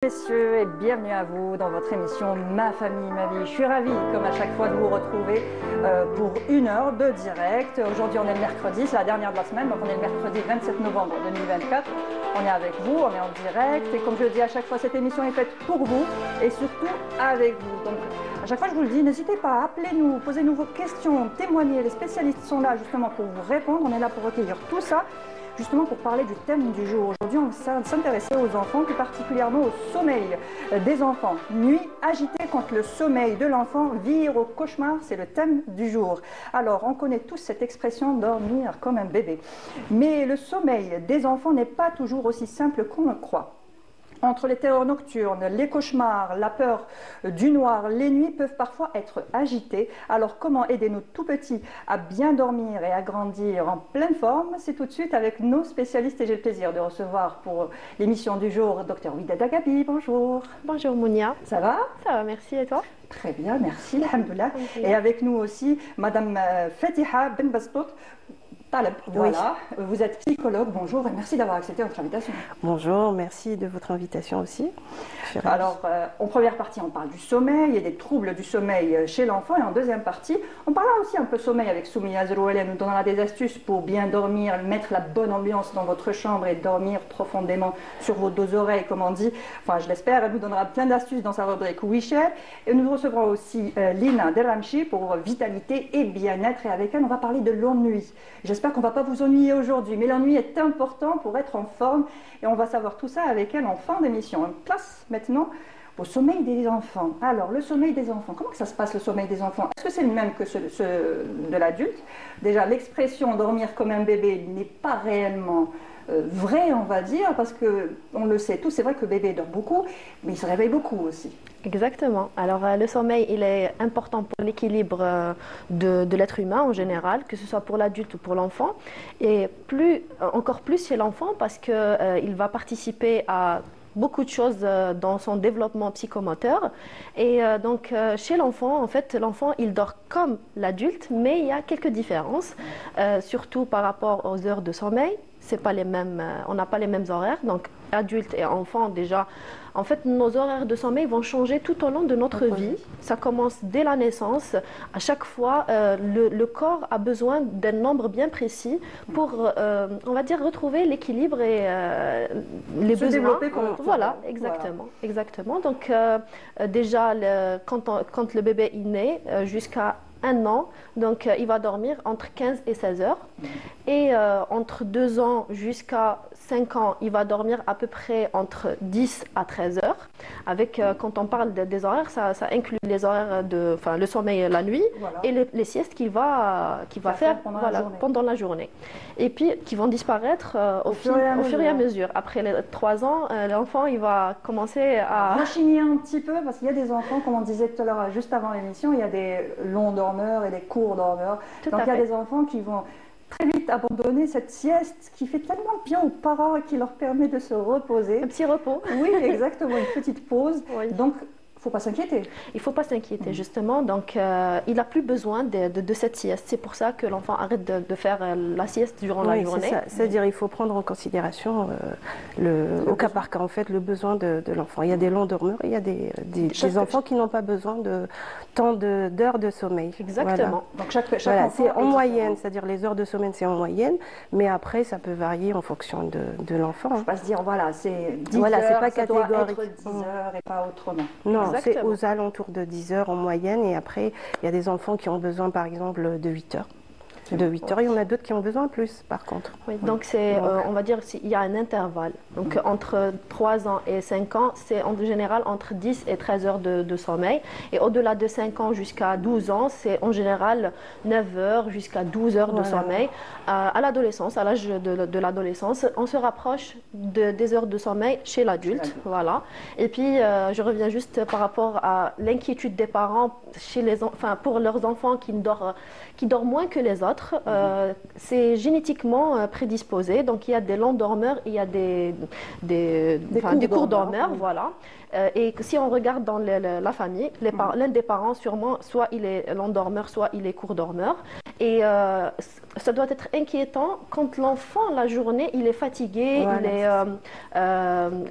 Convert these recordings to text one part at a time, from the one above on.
Messieurs, et bienvenue à vous dans votre émission Ma famille, ma vie. Je suis ravie, comme à chaque fois, de vous retrouver pour une heure de direct. Aujourd'hui, on est le mercredi, c'est la dernière de la semaine, donc on est le mercredi 27 novembre 2024. On est avec vous, on est en direct, et comme je le dis à chaque fois, cette émission est faite pour vous et surtout avec vous. Donc, à chaque fois, je vous le dis, n'hésitez pas, appelez-nous, posez-nous vos questions, témoignez. Les spécialistes sont là justement pour vous répondre. On est là pour recueillir tout ça. Justement pour parler du thème du jour. Aujourd'hui, on va s'intéresser aux enfants, plus particulièrement au sommeil des enfants. Nuit agitée quand le sommeil de l'enfant vire au cauchemar, c'est le thème du jour. Alors, on connaît tous cette expression dormir comme un bébé. Mais le sommeil des enfants n'est pas toujours aussi simple qu'on le croit. Entre les terreurs nocturnes, les cauchemars, la peur du noir, les nuits peuvent parfois être agitées. Alors comment aider nos tout petits à bien dormir et à grandir en pleine forme? C'est tout de suite avec nos spécialistes et j'ai le plaisir de recevoir pour l'émission du jour Dr Widada Gabi. Bonjour. Bonjour Mounia. Ça va? Ça va, merci. Et toi? Très bien, merci, alhamdoulilah. Et avec nous aussi Madame Fatiha Ben Bastout. Voilà, oui. Vous êtes psychologue, bonjour et merci d'avoir accepté notre invitation. Bonjour, merci de votre invitation aussi. Alors, en première partie, on parle du sommeil et des troubles du sommeil chez l'enfant. Et en deuxième partie, on parlera aussi un peu sommeil avec Soumia Zerouel. Elle nous donnera des astuces pour bien dormir, mettre la bonne ambiance dans votre chambre et dormir profondément sur vos deux oreilles, comme on dit. Enfin, je l'espère. Elle nous donnera plein d'astuces dans sa rubrique Wisher. Et nous recevrons aussi Lina Deramchi pour vitalité et bien-être. Et avec elle, on va parler de l'ennui. J'espère qu'on ne va pas vous ennuyer aujourd'hui, mais l'ennui est important pour être en forme et on va savoir tout ça avec elle en fin d'émission. Place maintenant au sommeil des enfants. Alors, le sommeil des enfants, comment que ça se passe le sommeil des enfants? Est-ce que c'est le même que ceux de l'adulte? Déjà, l'expression dormir comme un bébé n'est pas réellement vrai, on va dire, parce qu'on le sait tous, c'est vrai que le bébé dort beaucoup, mais il se réveille beaucoup aussi. Exactement. Alors le sommeil, il est important pour l'équilibre de l'être humain en général, que ce soit pour l'adulte ou pour l'enfant, et encore plus chez l'enfant parce qu'il va participer à beaucoup de choses dans son développement psychomoteur. Et donc, chez l'enfant, en fait, l'enfant, il dort comme l'adulte, mais il y a quelques différences, surtout par rapport aux heures de sommeil. C'est pas les mêmes, on n'a pas les mêmes horaires. Donc, adultes et enfants, déjà, en fait, nos horaires de sommeil vont changer tout au long de notre vie. Ça commence dès la naissance. À chaque fois, le corps a besoin d'un nombre bien précis pour, on va dire, retrouver l'équilibre et les besoins. Développer voilà, exactement. Voilà. Exactement. Donc, déjà, quand le bébé est né, jusqu'à 1 an, donc il va dormir entre 15 et 16 heures. Et entre 2 ans jusqu'à 5 ans, il va dormir à peu près entre 10 à 13 heures. Avec, quand on parle des horaires, ça inclut les horaires le sommeil la nuit et les siestes qu'il va faire pendant la journée. Et puis, qui vont disparaître au fur et à mesure. Après les 3 ans, l'enfant, il va commencer à rechigner un petit peu, parce qu'il y a des enfants, comme on disait tout à l'heure, juste avant l'émission, il y a des longs dormeurs et des courts dormeurs. Donc, il y a des enfants qui vont très vite abandonner cette sieste qui fait tellement bien aux parents et qui leur permet de se reposer. Un petit repos. Oui, exactement, une petite pause. Oui. Donc, il ne faut pas s'inquiéter. Il ne faut pas s'inquiéter, justement. Donc, il n'a plus besoin de cette sieste. C'est pour ça que l'enfant arrête de faire la sieste durant la journée. C'est-à-dire qu'il faut prendre en considération, au cas par cas, en fait, le besoin de l'enfant. Il y a des longs dormeurs et il y a des enfants qui n'ont pas besoin de tant d'heures de sommeil. Exactement. Voilà. Donc, chaque voilà, c'est en moyenne, c'est-à-dire les heures de sommeil, c'est en moyenne, mais après, ça peut varier en fonction de l'enfant. Il ne faut pas se dire, voilà, c'est 10 heures, c'est pas ça doit catégorique. être 10 heures et pas autrement. Non. C'est aux alentours de 10 heures en moyenne et après, il y a des enfants qui ont besoin par exemple de 8 heures. De 8 heures, il y en a d'autres qui ont besoin plus par contre. Oui, donc on va dire qu'il y a un intervalle. Donc entre 3 ans et 5 ans, c'est en général entre 10 et 13 heures de sommeil. Et au-delà de 5 ans jusqu'à 12 ans, c'est en général 9 heures jusqu'à 12 heures de sommeil. À l'adolescence, à l'âge de l'adolescence, on se rapproche des heures de sommeil chez l'adulte. Voilà. Et puis, je reviens juste par rapport à l'inquiétude des parents pour leurs enfants qui dorment moins que les autres. autres. C'est génétiquement prédisposé. Donc il y a des longs dormeurs, il y a des courts dormeurs, voilà. Et si on regarde dans la famille, l'un des parents, sûrement, soit il est long dormeur, soit il est court dormeur. Et ça doit être inquiétant quand l'enfant, la journée, il est fatigué, voilà,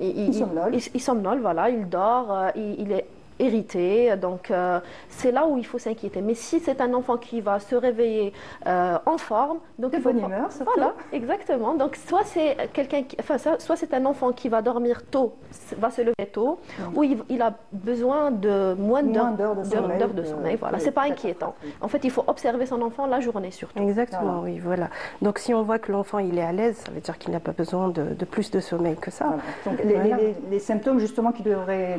il somnole, voilà, il dort, il est irrité, donc c'est là où il faut s'inquiéter. Mais si c'est un enfant qui va se réveiller en forme, donc de bonne humeur, voilà, exactement. Donc soit c'est soit c'est un enfant qui va dormir tôt, va se lever tôt, ou il a besoin de moins d'heures de sommeil. Voilà, c'est pas inquiétant. En fait, il faut observer son enfant la journée surtout. Exactement, oui, voilà. Donc si on voit que l'enfant il est à l'aise, ça veut dire qu'il n'a pas besoin de plus de sommeil que ça. Voilà. Donc les symptômes justement qui devraient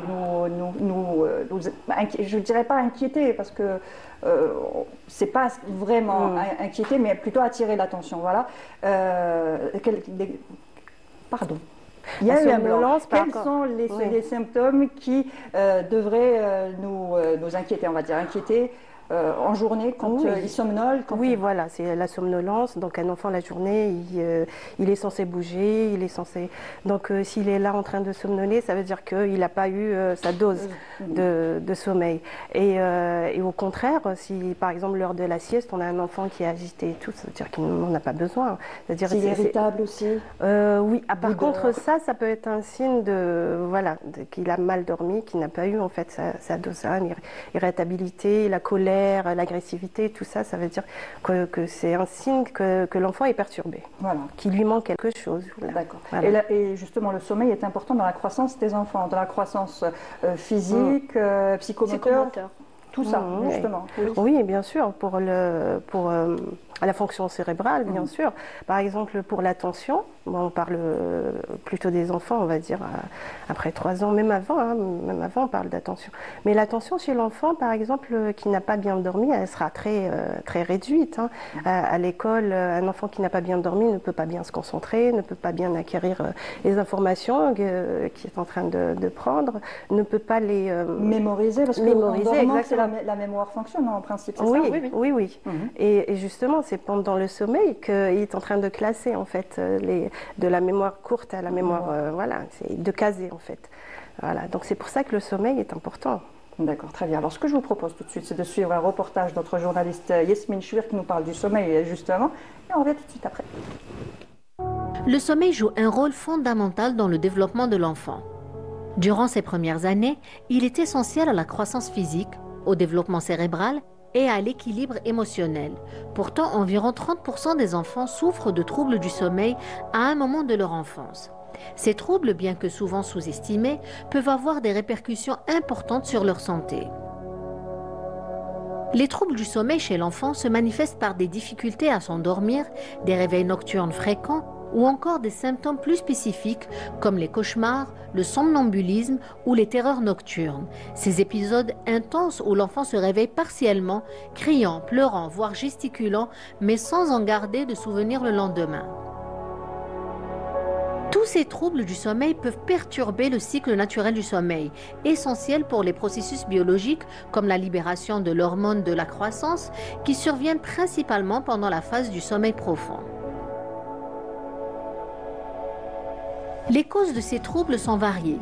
je ne dirais pas inquiéter parce que c'est pas vraiment inquiéter, mais plutôt attirer l'attention. Voilà. Pardon. Il y a eu un blanc. Quels sont les symptômes qui devraient nous inquiéter, on va dire, inquiéter en journée quand il somnole Voilà, c'est la somnolence. Donc un enfant la journée, il est censé bouger, il est censé. Donc s'il est là en train de somnoler, ça veut dire qu'il n'a pas eu sa dose de sommeil. Et au contraire, si par exemple l'heure de la sieste, on a un enfant qui est agité et tout, ça veut dire qu'il n'en a pas besoin. C'est-à-dire qu'il est irritable aussi. Oui. Par contre, ça peut être un signe qu'il a mal dormi, qu'il n'a pas eu en fait sa dose, irritabilité, la colère, l'agressivité, tout ça, ça veut dire que c'est un signe que l'enfant est perturbé, qu'il lui manque quelque chose. Voilà. D'accord. Voilà. Et justement, le sommeil est important dans la croissance des enfants, dans la croissance physique, psychomoteur, tout ça, justement. Oui, bien sûr, pour la fonction cérébrale, bien sûr. Par exemple, pour l'attention, on parle plutôt des enfants, on va dire, après 3 ans, même avant, on parle d'attention. Mais l'attention chez l'enfant, par exemple, qui n'a pas bien dormi, elle sera très réduite. À l'école, un enfant qui n'a pas bien dormi ne peut pas bien se concentrer, ne peut pas bien acquérir les informations qu'il est en train de prendre, ne peut pas les mémoriser, parce que c'est la mémoire fonctionne en principe, c'est ça? Oui. Et justement, c'est pendant le sommeil qu'il est en train de classer en fait de la mémoire courte à la mémoire, c'est de caser en fait. Voilà, donc c'est pour ça que le sommeil est important. D'accord, très bien. Alors ce que je vous propose tout de suite, c'est de suivre un reportage de notre journaliste Yasmine Chouir qui nous parle du sommeil justement, et on revient tout de suite après. Le sommeil joue un rôle fondamental dans le développement de l'enfant. Durant ses premières années, il est essentiel à la croissance physique, au développement cérébral et à l'équilibre émotionnel. Pourtant, environ 30% des enfants souffrent de troubles du sommeil à un moment de leur enfance. Ces troubles, bien que souvent sous-estimés, peuvent avoir des répercussions importantes sur leur santé. Les troubles du sommeil chez l'enfant se manifestent par des difficultés à s'endormir, des réveils nocturnes fréquents, ou encore des symptômes plus spécifiques comme les cauchemars, le somnambulisme ou les terreurs nocturnes. Ces épisodes intenses où l'enfant se réveille partiellement, criant, pleurant, voire gesticulant, mais sans en garder de souvenir le lendemain. Tous ces troubles du sommeil peuvent perturber le cycle naturel du sommeil, essentiel pour les processus biologiques comme la libération de l'hormone de la croissance qui survient principalement pendant la phase du sommeil profond. Les causes de ces troubles sont variées.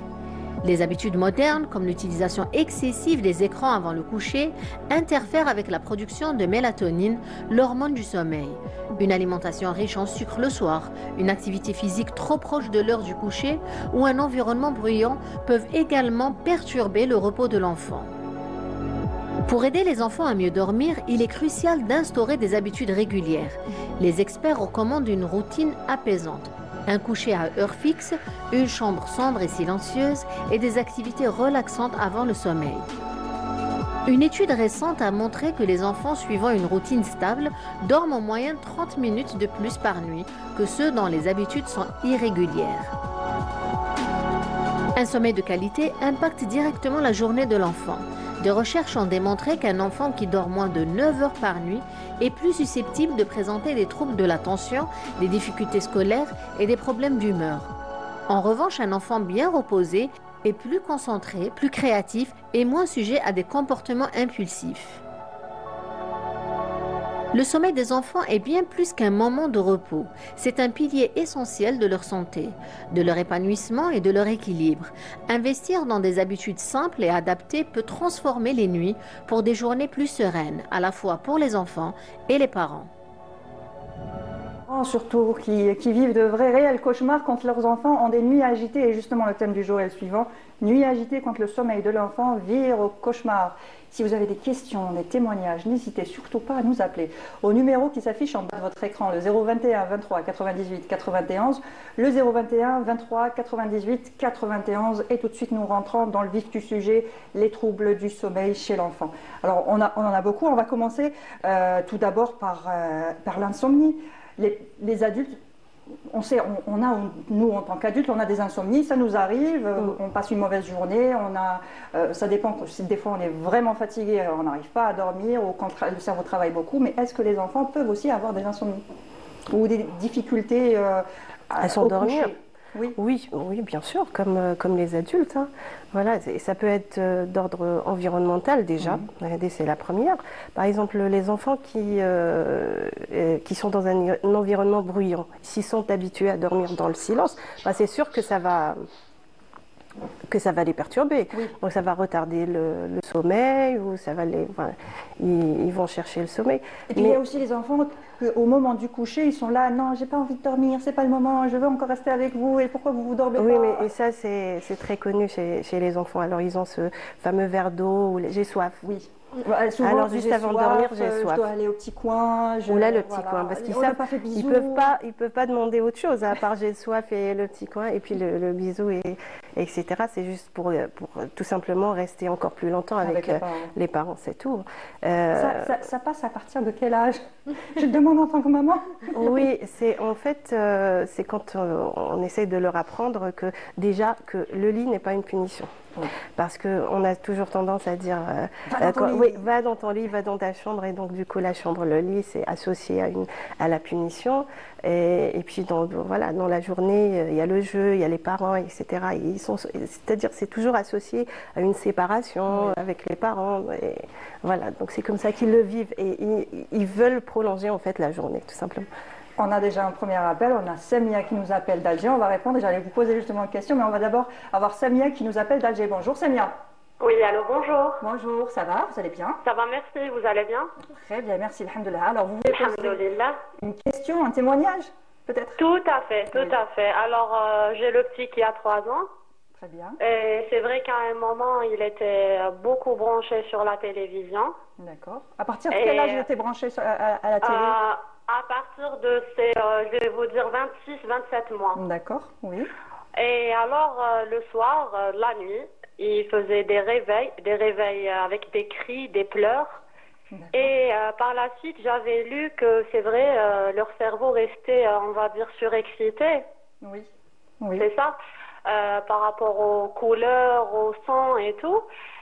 Les habitudes modernes, comme l'utilisation excessive des écrans avant le coucher, interfèrent avec la production de mélatonine, l'hormone du sommeil. Une alimentation riche en sucre le soir, une activité physique trop proche de l'heure du coucher ou un environnement bruyant peuvent également perturber le repos de l'enfant. Pour aider les enfants à mieux dormir, il est crucial d'instaurer des habitudes régulières. Les experts recommandent une routine apaisante. Un coucher à heure fixe, une chambre sombre et silencieuse et des activités relaxantes avant le sommeil. Une étude récente a montré que les enfants suivant une routine stable dorment en moyenne 30 minutes de plus par nuit que ceux dont les habitudes sont irrégulières. Un sommeil de qualité impacte directement la journée de l'enfant. Des recherches ont démontré qu'un enfant qui dort moins de 9 heures par nuit est plus susceptible de présenter des troubles de l'attention, des difficultés scolaires et des problèmes d'humeur. En revanche, un enfant bien reposé est plus concentré, plus créatif et moins sujet à des comportements impulsifs. Le sommeil des enfants est bien plus qu'un moment de repos. C'est un pilier essentiel de leur santé, de leur épanouissement et de leur équilibre. Investir dans des habitudes simples et adaptées peut transformer les nuits pour des journées plus sereines, à la fois pour les enfants et les parents. Surtout qui vivent de vrais réels cauchemars quand leurs enfants ont des nuits agitées. Et justement, le thème du jour est le suivant: nuit agitée quand le sommeil de l'enfant vire au cauchemar. Si vous avez des questions, des témoignages, n'hésitez surtout pas à nous appeler au numéro qui s'affiche en bas de votre écran, le 021 23 98 91, le 021 23 98 91. Et tout de suite, nous rentrons dans le vif du sujet, les troubles du sommeil chez l'enfant. Alors, on en a beaucoup. On va commencer tout d'abord par l'insomnie. Les adultes, on sait, nous en tant qu'adultes, on a des insomnies, ça nous arrive, on passe une mauvaise journée, ça dépend, si des fois on est vraiment fatigué, on n'arrive pas à dormir, ou quand le cerveau travaille beaucoup, mais est-ce que les enfants peuvent aussi avoir des insomnies ou des difficultés à s'endormir? Oui. Oui, bien sûr, comme les adultes. Hein. Voilà, ça peut être d'ordre environnemental déjà. C'est la première. Par exemple, les enfants qui sont dans un environnement bruyant, s'ils sont habitués à dormir dans le silence, bah, c'est sûr que ça va les perturber. Oui. Donc ça va retarder le sommeil, ou ça va ils vont chercher le sommeil. Et puis il y a aussi les enfants au moment du coucher, ils sont là, non, j'ai pas envie de dormir, c'est pas le moment, je veux encore rester avec vous, et pourquoi vous dormez pas? Oui, mais et ça c'est très connu chez les enfants. Alors ils ont ce fameux verre d'eau, j'ai soif. Oui. Souvent, alors juste avant de dormir, j'ai soif. Je dois aller au petit coin. Ou là le petit coin, parce qu'ils savent, ils peuvent pas demander autre chose à part j'ai soif et le petit coin et puis le bisou etc. C'est juste pour tout simplement rester encore plus longtemps avec les parents, c'est tout. Ça passe à partir de quel âge? Je te demande en tant que maman. Oui, c'est quand on essaye de leur apprendre que déjà que le lit n'est pas une punition. Oui. Parce qu'on a toujours tendance à dire va dans ton lit, va dans ta chambre, et donc du coup la chambre, le lit, c'est associé à la punition, et puis dans la journée il y a le jeu, il y a les parents, etc. C'est-à-dire c'est toujours associé à une séparation avec les parents, et voilà, donc c'est comme ça qu'ils le vivent, et ils veulent prolonger en fait la journée tout simplement. On a déjà un premier appel, on a Samia qui nous appelle d'Alger, on va répondre, et j'allais vous poser justement une question, mais on va d'abord avoir Samia qui nous appelle d'Alger. Bonjour Samia. Oui, allô, bonjour. Bonjour, ça va? Vous allez bien? Ça va, merci, vous allez bien? Très bien, merci, alhamdoulilah. Alors vous voulez poser une question, un témoignage peut-être? Tout à fait, tout à fait. Alors j'ai le petit qui a 3 ans. Très bien. Et c'est vrai qu'à un moment, il était beaucoup branché sur la télévision. D'accord. À partir de quel âge il était branché à la télé? À partir de je vais vous dire 26-27 mois. D'accord, oui. Et alors, le soir, la nuit, il faisait des réveils avec des cris, des pleurs. Et par la suite, j'avais lu que c'est vrai, leur cerveau restait, on va dire, surexcité. Oui. C'est ça, par rapport aux couleurs, au son et tout.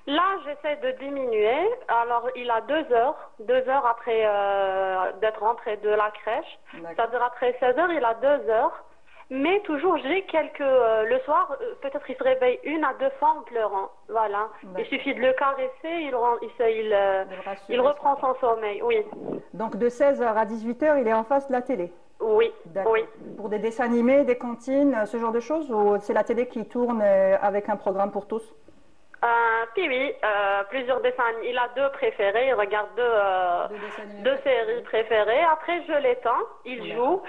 Là, j'essaie de diminuer. Alors, il a 2 heures après d'être rentré de la crèche. C'est-à-dire après 16 heures, il a 2 heures. Mais toujours, j'ai le soir, peut-être il se réveille 1 à 2 fois en pleurant. Voilà. Il suffit de le caresser, il reprend son sommeil. Oui. Donc, de 16 heures à 18 heures, il est en face de la télé? Oui. Oui. Pour des dessins animés, des cantines, ce genre de choses? Ou c'est la télé qui tourne avec un programme pour tous? Puis oui, plusieurs dessins. Il a 2 préférés, il regarde 2 séries préférées. Après, je l'éteins, il joue.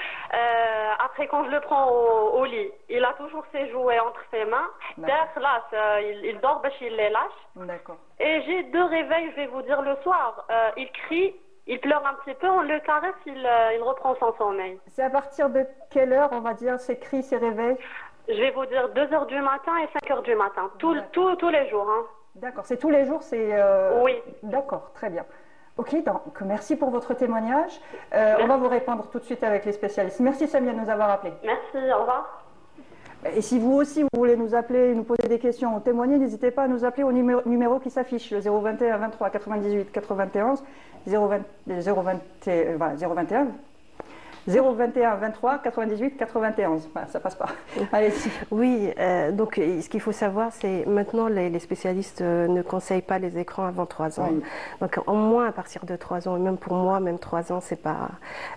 Après, quand je le prends au lit, il a toujours ses jouets entre ses mains. Il dort, il les lâche. D'accord. Et j'ai 2 réveils, je vais vous dire, le soir. Il crie, il pleure un petit peu, on le caresse, il reprend son sommeil. C'est à partir de quelle heure, on va dire, ces cris, ces réveils? Je vais vous dire 2 heures du matin et 5 heures du matin, tous les jours. Hein. D'accord, c'est tous les jours, c'est... Oui. D'accord, très bien. Ok, donc merci pour votre témoignage. On va vous répondre tout de suite avec les spécialistes. Merci Samia de nous avoir appelés. Merci, au revoir. Et si vous aussi vous voulez nous appeler, nous poser des questions ou témoigner, n'hésitez pas à nous appeler au numéro qui s'affiche, le 021 23 98 91, 021 021 23 98 91. Enfin, ça passe pas. Allez-y. Oui, donc ce qu'il faut savoir, c'est maintenant les spécialistes ne conseillent pas les écrans avant 3 ans. Oui. Donc au moins à partir de 3 ans, et même pour moi, même 3 ans, c'est pas,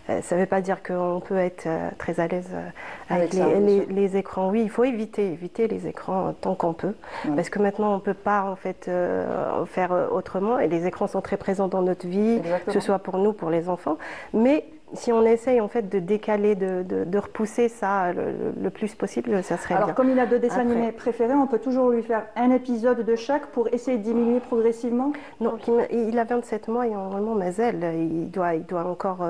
ça ne veut pas dire qu'on peut être très à l'aise avec les écrans. Oui, il faut éviter les écrans tant qu'on peut, parce que maintenant on ne peut pas en fait faire autrement, et les écrans sont très présents dans notre vie, que ce soit pour nous, pour les enfants, mais si on essaye en fait de décaler, de repousser ça le plus possible, ça serait bien. Alors comme il a 2 dessins animés préférés, on peut toujours lui faire un épisode de chaque pour essayer de diminuer progressivement? Non, il a 27 mois et normalement Mazel, il doit encore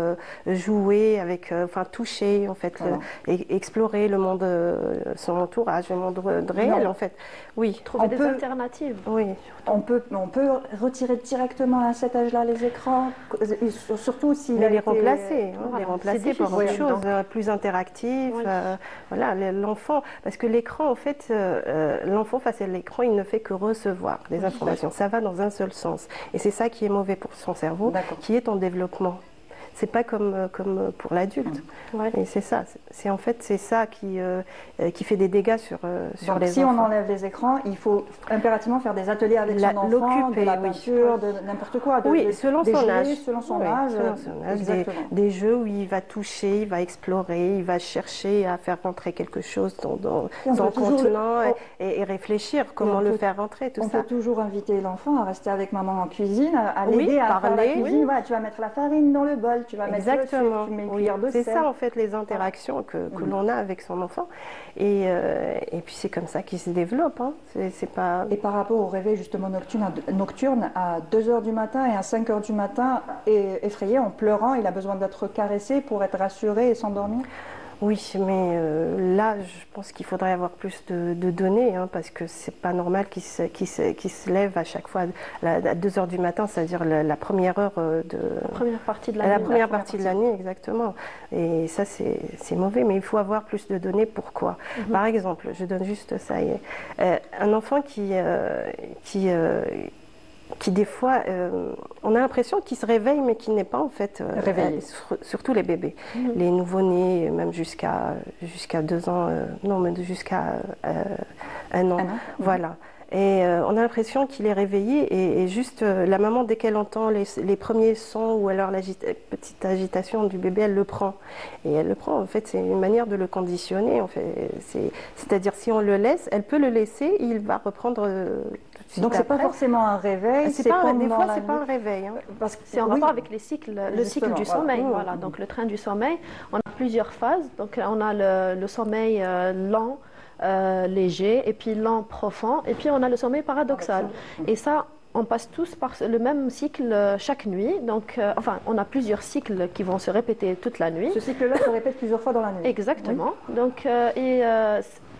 jouer avec, enfin toucher en fait, explorer le monde, son entourage, le monde réel en fait. Oui. Trouver des alternatives. Oui. On peut retirer directement à cet âge-là les écrans, surtout s'il les remplacer. Les remplacer par autre chose, plus interactif. Voilà, l'enfant, parce que l'écran, en fait, l'enfant face à l'écran, il ne fait que recevoir des informations. Ça va dans un seul sens. Et c'est ça qui est mauvais pour son cerveau, qui est en développement. C'est pas comme pour l'adulte. Et c'est ça. En fait, c'est ça qui fait des dégâts sur les enfants. Si on enlève les écrans, il faut impérativement faire des ateliers avec son enfant, de la peinture, de n'importe quoi. Selon son âge. Selon son âge. Des jeux où il va toucher, il va explorer, il va chercher à faire rentrer quelque chose dans son contenant et réfléchir comment le faire rentrer, tout ça. On peut toujours inviter l'enfant à rester avec maman en cuisine, à l'aider à faire la cuisine. Tu vas mettre la farine dans le bol. Tu vas exactement. Tu mets une cuillère de sel. C'est ça en fait les interactions que l'on a avec son enfant. Et puis c'est comme ça qu'il se développe. Hein. C'est pas... Et par rapport au réveil justement nocturne à 2 h du matin et à 5 h du matin, effrayé, en pleurant, il a besoin d'être caressé pour être rassuré et s'endormir? Oui, mais là, je pense qu'il faudrait avoir plus de données, hein, parce que c'est pas normal qu'il se lève à chaque fois à 2 h du matin, c'est-à-dire la première heure de... La première partie de la nuit. La première partie de la nuit, exactement. Et ça, c'est mauvais, mais il faut avoir plus de données. Pourquoi? Par exemple, je donne juste ça. Un enfant qui des fois, on a l'impression qu'il se réveille, mais qu'il n'est pas en fait réveillé. Surtout les bébés, les nouveau-nés, même jusqu'à 2 ans, non, mais jusqu'à 1 an. Voilà. Et on a l'impression qu'il est réveillé et juste la maman, dès qu'elle entend les premiers sons ou alors la petite agitation du bébé, elle le prend. Et elle le prend, en fait, c'est une manière de le conditionner. En fait. C'est-à-dire, si on le laisse, elle peut le laisser, il va reprendre tout de suite. Donc, c'est pas forcément un réveil. Des fois, c'est pas un réveil. Hein. Parce que c'est en rapport avec les cycles, le cycle du sommeil. Voilà. Donc, le train du sommeil, on a plusieurs phases. Donc, on a le sommeil lent, léger, et puis lent, profond, et puis on a le sommeil paradoxal. Et ça, on passe tous par le même cycle chaque nuit. Donc, enfin, on a plusieurs cycles qui vont se répéter toute la nuit. Ce cycle-là se répète plusieurs fois dans la nuit. Exactement. Oui. Donc,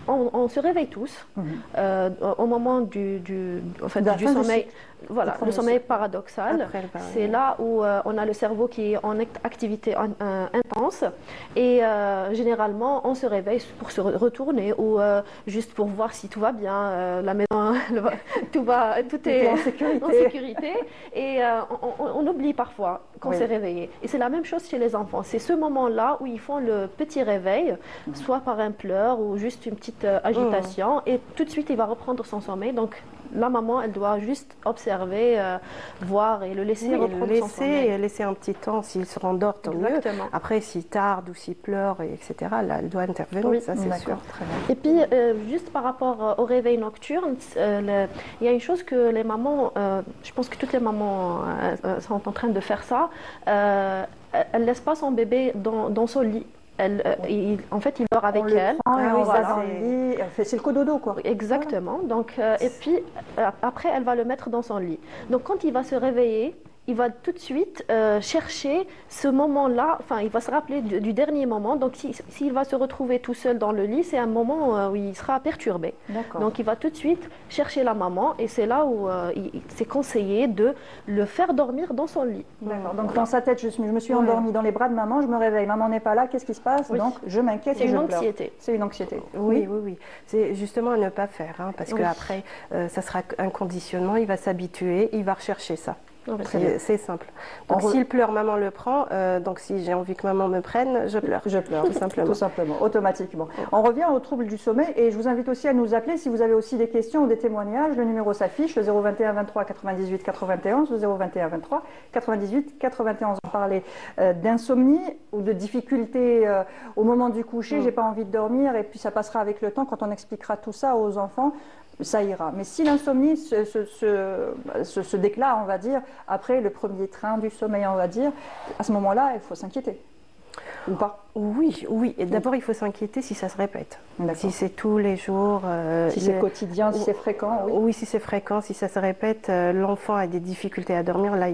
on se réveille tous au moment du sommeil. Voilà, le sommeil paradoxal, c'est là où on a le cerveau qui est en activité intense et généralement on se réveille pour se retourner ou juste pour voir si tout va bien, la maison, tout est en sécurité et on oublie parfois qu'on s'est réveillé. Et c'est la même chose chez les enfants, c'est ce moment-là où ils font le petit réveil, soit par un pleur ou juste une petite agitation et tout de suite il va reprendre son sommeil. Donc la maman, elle doit juste observer, voir et le laisser reprendre son sommeil. Et laisser un petit temps, s'il se rendort, tant mieux. Après, s'il tarde ou s'il pleure, etc., là, elle doit intervenir, ça c'est sûr. Et puis, juste par rapport au réveil nocturne, il y a une chose que les mamans, je pense que toutes les mamans sont en train de faire ça, elle ne laisse pas son bébé dans son lit. En fait, il dort avec elle. C'est le cododo, quoi. Exactement. Donc, et puis, après, elle va le mettre dans son lit. Donc, quand il va se réveiller, il va tout de suite chercher ce moment-là, enfin il va se rappeler du dernier moment, donc s'il va se retrouver tout seul dans le lit, c'est un moment où il sera perturbé. Donc il va tout de suite chercher la maman et c'est là où c'est conseillé de le faire dormir dans son lit. Donc dans sa tête, je me suis endormie dans les bras de maman, je me réveille, maman n'est pas là, qu'est-ce qui se passe? Donc je m'inquiète et je pleure. C'est une anxiété. Oui. C'est justement à ne pas faire, hein, parce qu'après ça sera un conditionnement, il va s'habituer, il va rechercher ça. C'est simple. Donc s'il pleure, maman le prend. Donc si j'ai envie que maman me prenne, je pleure. Je pleure, tout simplement. Tout simplement, automatiquement. On revient aux troubles du sommeil et je vous invite aussi à nous appeler si vous avez aussi des questions ou des témoignages. Le numéro s'affiche, le 021 23 98 91, le 021 23 98 91. On parlait d'insomnie ou de difficultés au moment du coucher, j'ai pas envie de dormir et puis ça passera avec le temps quand on expliquera tout ça aux enfants. Ça ira. Mais si l'insomnie se déclare, on va dire, après le premier train du sommeil, on va dire, à ce moment-là, il faut s'inquiéter. Ou pas? Oui, oui. Et d'abord, il faut s'inquiéter si ça se répète. Si c'est tous les jours. Si c'est quotidien, si c'est fréquent. Oui, oui, si c'est fréquent, si ça se répète, l'enfant a des difficultés à dormir, là,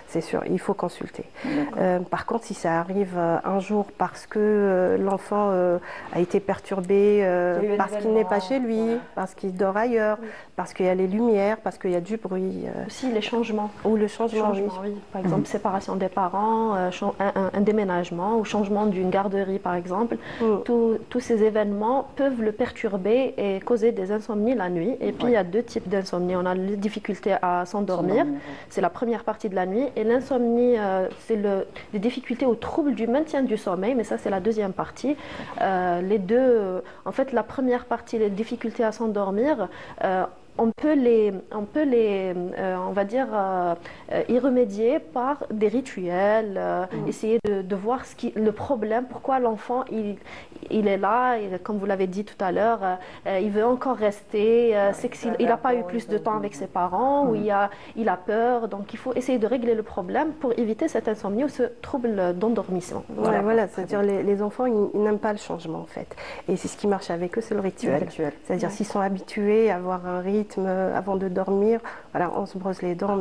c'est sûr, il faut consulter. Par contre, si ça arrive un jour parce que l'enfant a été perturbé, parce qu'il n'est pas chez lui, parce qu'il dort ailleurs, parce qu'il y a les lumières, parce qu'il y a du bruit. Aussi les changements. Ou le changement, oui. Par exemple, séparation des parents, un déménagement ou changement d'une garderie, par exemple. Tous ces événements peuvent le perturber et causer des insomnies la nuit. Et puis, il y a deux types d'insomnie. On a les difficultés à s'endormir. C'est la première partie de la nuit. Et l'insomnie, c'est les difficultés aux troubles du maintien du sommeil. Mais ça, c'est la deuxième partie. Les deux, en fait, la première partie, les difficultés à s'endormir, on peut on va dire, y remédier par des rituels, essayer de voir le problème, pourquoi l'enfant il est là, et comme vous l'avez dit tout à l'heure, il veut encore rester, c'est qu'il n'a pas eu plus de temps avec ses parents, ou il a peur, donc il faut essayer de régler le problème pour éviter cette insomnie ou ce trouble d'endormissement. Voilà, c'est-à-dire les enfants, ils n'aiment pas le changement en fait. Et c'est ce qui marche avec eux, c'est le rituel. C'est-à-dire s'ils sont habitués à avoir un rythme avant de dormir, voilà, on se brosse les dents,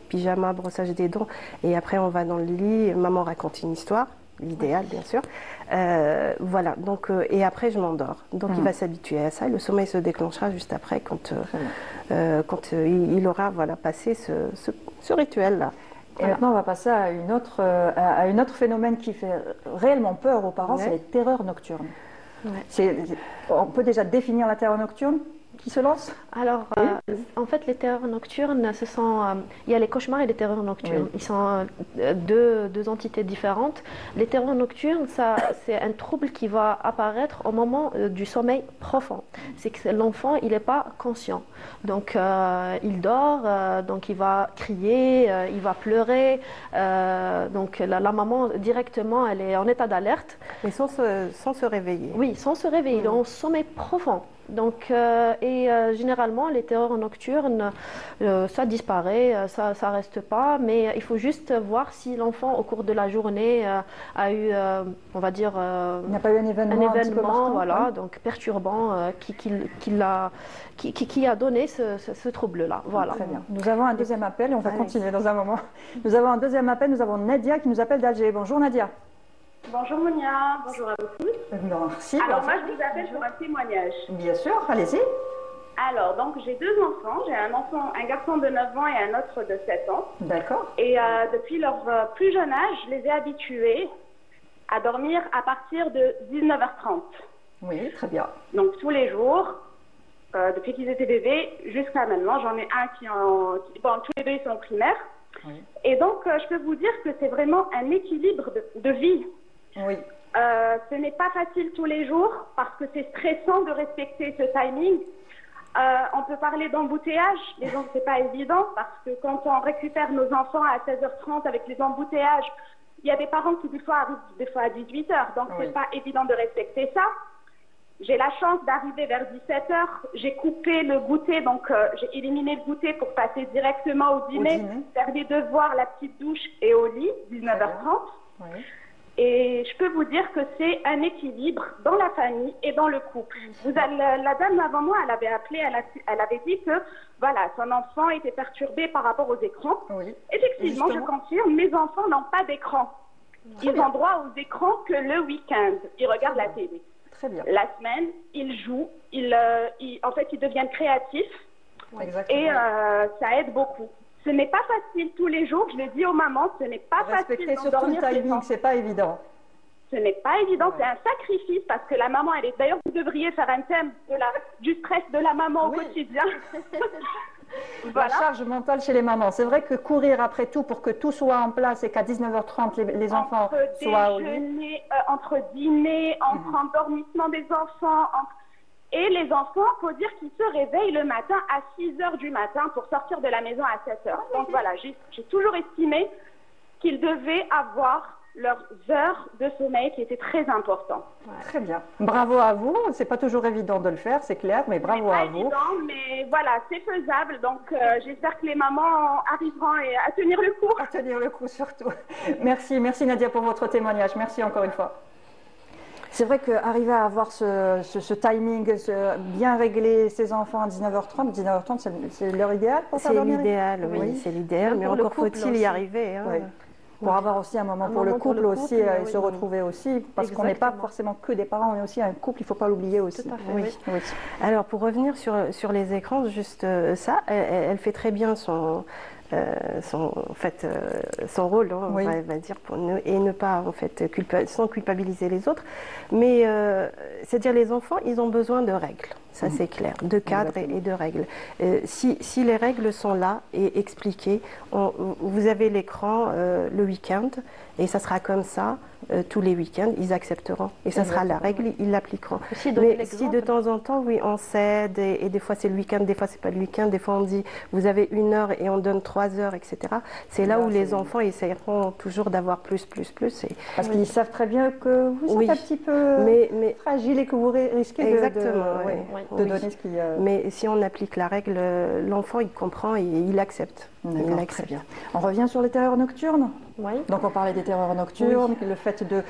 pyjama, brossage des dents, et après on va dans le lit, maman raconte une histoire, l'idéal bien sûr, voilà, donc, et après je m'endors. Donc il va s'habituer à ça, et le sommeil se déclenchera juste après quand il aura passé ce rituel-là. Et maintenant, on va passer à un autre phénomène qui fait réellement peur aux parents, c'est les terreurs nocturnes. On peut déjà définir la terreur nocturne qui se lance? Alors, en fait, les terreurs nocturnes, il y a les cauchemars et les terreurs nocturnes. Ils sont deux entités différentes. Les terreurs nocturnes, c'est un trouble qui va apparaître au moment du sommeil profond. C'est que l'enfant, il n'est pas conscient. Donc, il dort, donc il va crier, il va pleurer. Donc, la maman, directement, elle est en état d'alerte. Mais sans se réveiller. Oui, sans se réveiller, dans le sommeil profond. Donc, généralement, les terreurs nocturnes, ça disparaît, ça reste pas, mais il faut juste voir si l'enfant, au cours de la journée, a eu, on va dire, il n'a pas eu un événement voilà, donc perturbant, qui a donné ce trouble-là. Voilà. Très bien. Nous avons un deuxième appel et on va continuer dans un moment. Nous avons un deuxième appel, nous avons Nadia qui nous appelle d'Alger. Bonjour Nadia. Bonjour Monia, bonjour à vous tous. Merci. Alors moi je vous appelle pour un témoignage. Bien sûr, allez-y. Alors donc j'ai deux enfants, j'ai un garçon de 9 ans et un autre de 7 ans. D'accord. Et depuis leur plus jeune âge, je les ai habitués à dormir à partir de 19h30. Oui, très bien. Donc tous les jours, depuis qu'ils étaient bébés jusqu'à maintenant, j'en ai un tous les deux ils sont primaires. Oui. Et donc je peux vous dire que c'est vraiment un équilibre de vie. Oui. Ce n'est pas facile tous les jours parce que c'est stressant de respecter ce timing. On peut parler d'embouteillage. Les gens, c'est pas évident parce que quand on récupère nos enfants à 16h30 avec les embouteillages, il y a des parents qui des fois arrivent à 18h. Donc c'est pas évident de respecter ça. J'ai la chance d'arriver vers 17h. J'ai coupé le goûter, donc j'ai éliminé le goûter pour passer directement au dîner, faire les devoirs, la petite douche et au lit, 19h30. Oui. Et je peux vous dire que c'est un équilibre dans la famille et dans le couple. La dame avant moi, elle avait appelé, elle avait dit que voilà, son enfant était perturbé par rapport aux écrans. Oui. Effectivement, je confirme, mes enfants n'ont pas d'écran. Ils ont droit aux écrans que le week-end. Ils regardent la télé. Très bien. La semaine, ils jouent, en fait, ils deviennent créatifs. Exactement. Et ça aide beaucoup. Ce n'est pas facile tous les jours, je le dis aux mamans, ce n'est pas facile d'endormir. Surtout le timing, c'est pas évident. Ce n'est pas évident, c'est un sacrifice parce que la maman, d'ailleurs, vous devriez faire un thème du stress de la maman au quotidien. Voilà. La charge mentale chez les mamans. C'est vrai que courir après tout pour que tout soit en place et qu'à 19h30, les enfants soient au lit. Entre dîner, entre endormissement des enfants, et les enfants, il faut dire qu'ils se réveillent le matin à 6h du matin pour sortir de la maison à 7h. Donc voilà, j'ai toujours estimé qu'ils devaient avoir leurs heures de sommeil qui étaient très importantes. Très bien. Bravo à vous. C'est pas toujours évident de le faire, c'est clair, mais bravo à vous. C'est pas évident, mais voilà, c'est faisable. Donc j'espère que les mamans arriveront à tenir le coup. À tenir le coup surtout. Merci Nadia pour votre témoignage. Merci encore une fois. C'est vrai qu'arriver à avoir ce timing, bien régler ses enfants à 19h30, 19h30 c'est l'heure idéale pour faire dormir. C'est l'idéal, oui, c'est l'idéal, mais encore faut-il y arriver. Hein. Oui. Pour avoir aussi un moment pour le couple aussi et se retrouver aussi, parce qu'on n'est pas forcément que des parents, on est aussi un couple, il ne faut pas l'oublier aussi. Tout à fait, oui. Alors pour revenir sur les écrans, juste ça, elle fait très bien son rôle, hein, on va dire, et ne pas en fait sans culpabiliser les autres. Mais c'est-à-dire les enfants, ils ont besoin de règles, ça c'est clair, de cadres et de règles. Si les règles sont là et expliquées, vous avez l'écran le week-end et ça sera comme ça. Tous les week-ends, ils accepteront. Et ça sera la règle, ils l'appliqueront. Mais si de temps en temps, oui, on cède, et des fois c'est le week-end, des fois c'est pas le week-end, des fois on dit vous avez 1 heure et on donne 3 heures, etc. C'est là où les enfants essayeront toujours d'avoir plus. Parce qu'ils savent très bien que vous êtes un petit peu fragile et que vous risquez de donner ce qui... Mais si on applique la règle, l'enfant il comprend et il accepte. D'accord, très bien. On revient sur les terreurs nocturnes. Oui. Donc on parlait des terreurs nocturnes, le fait de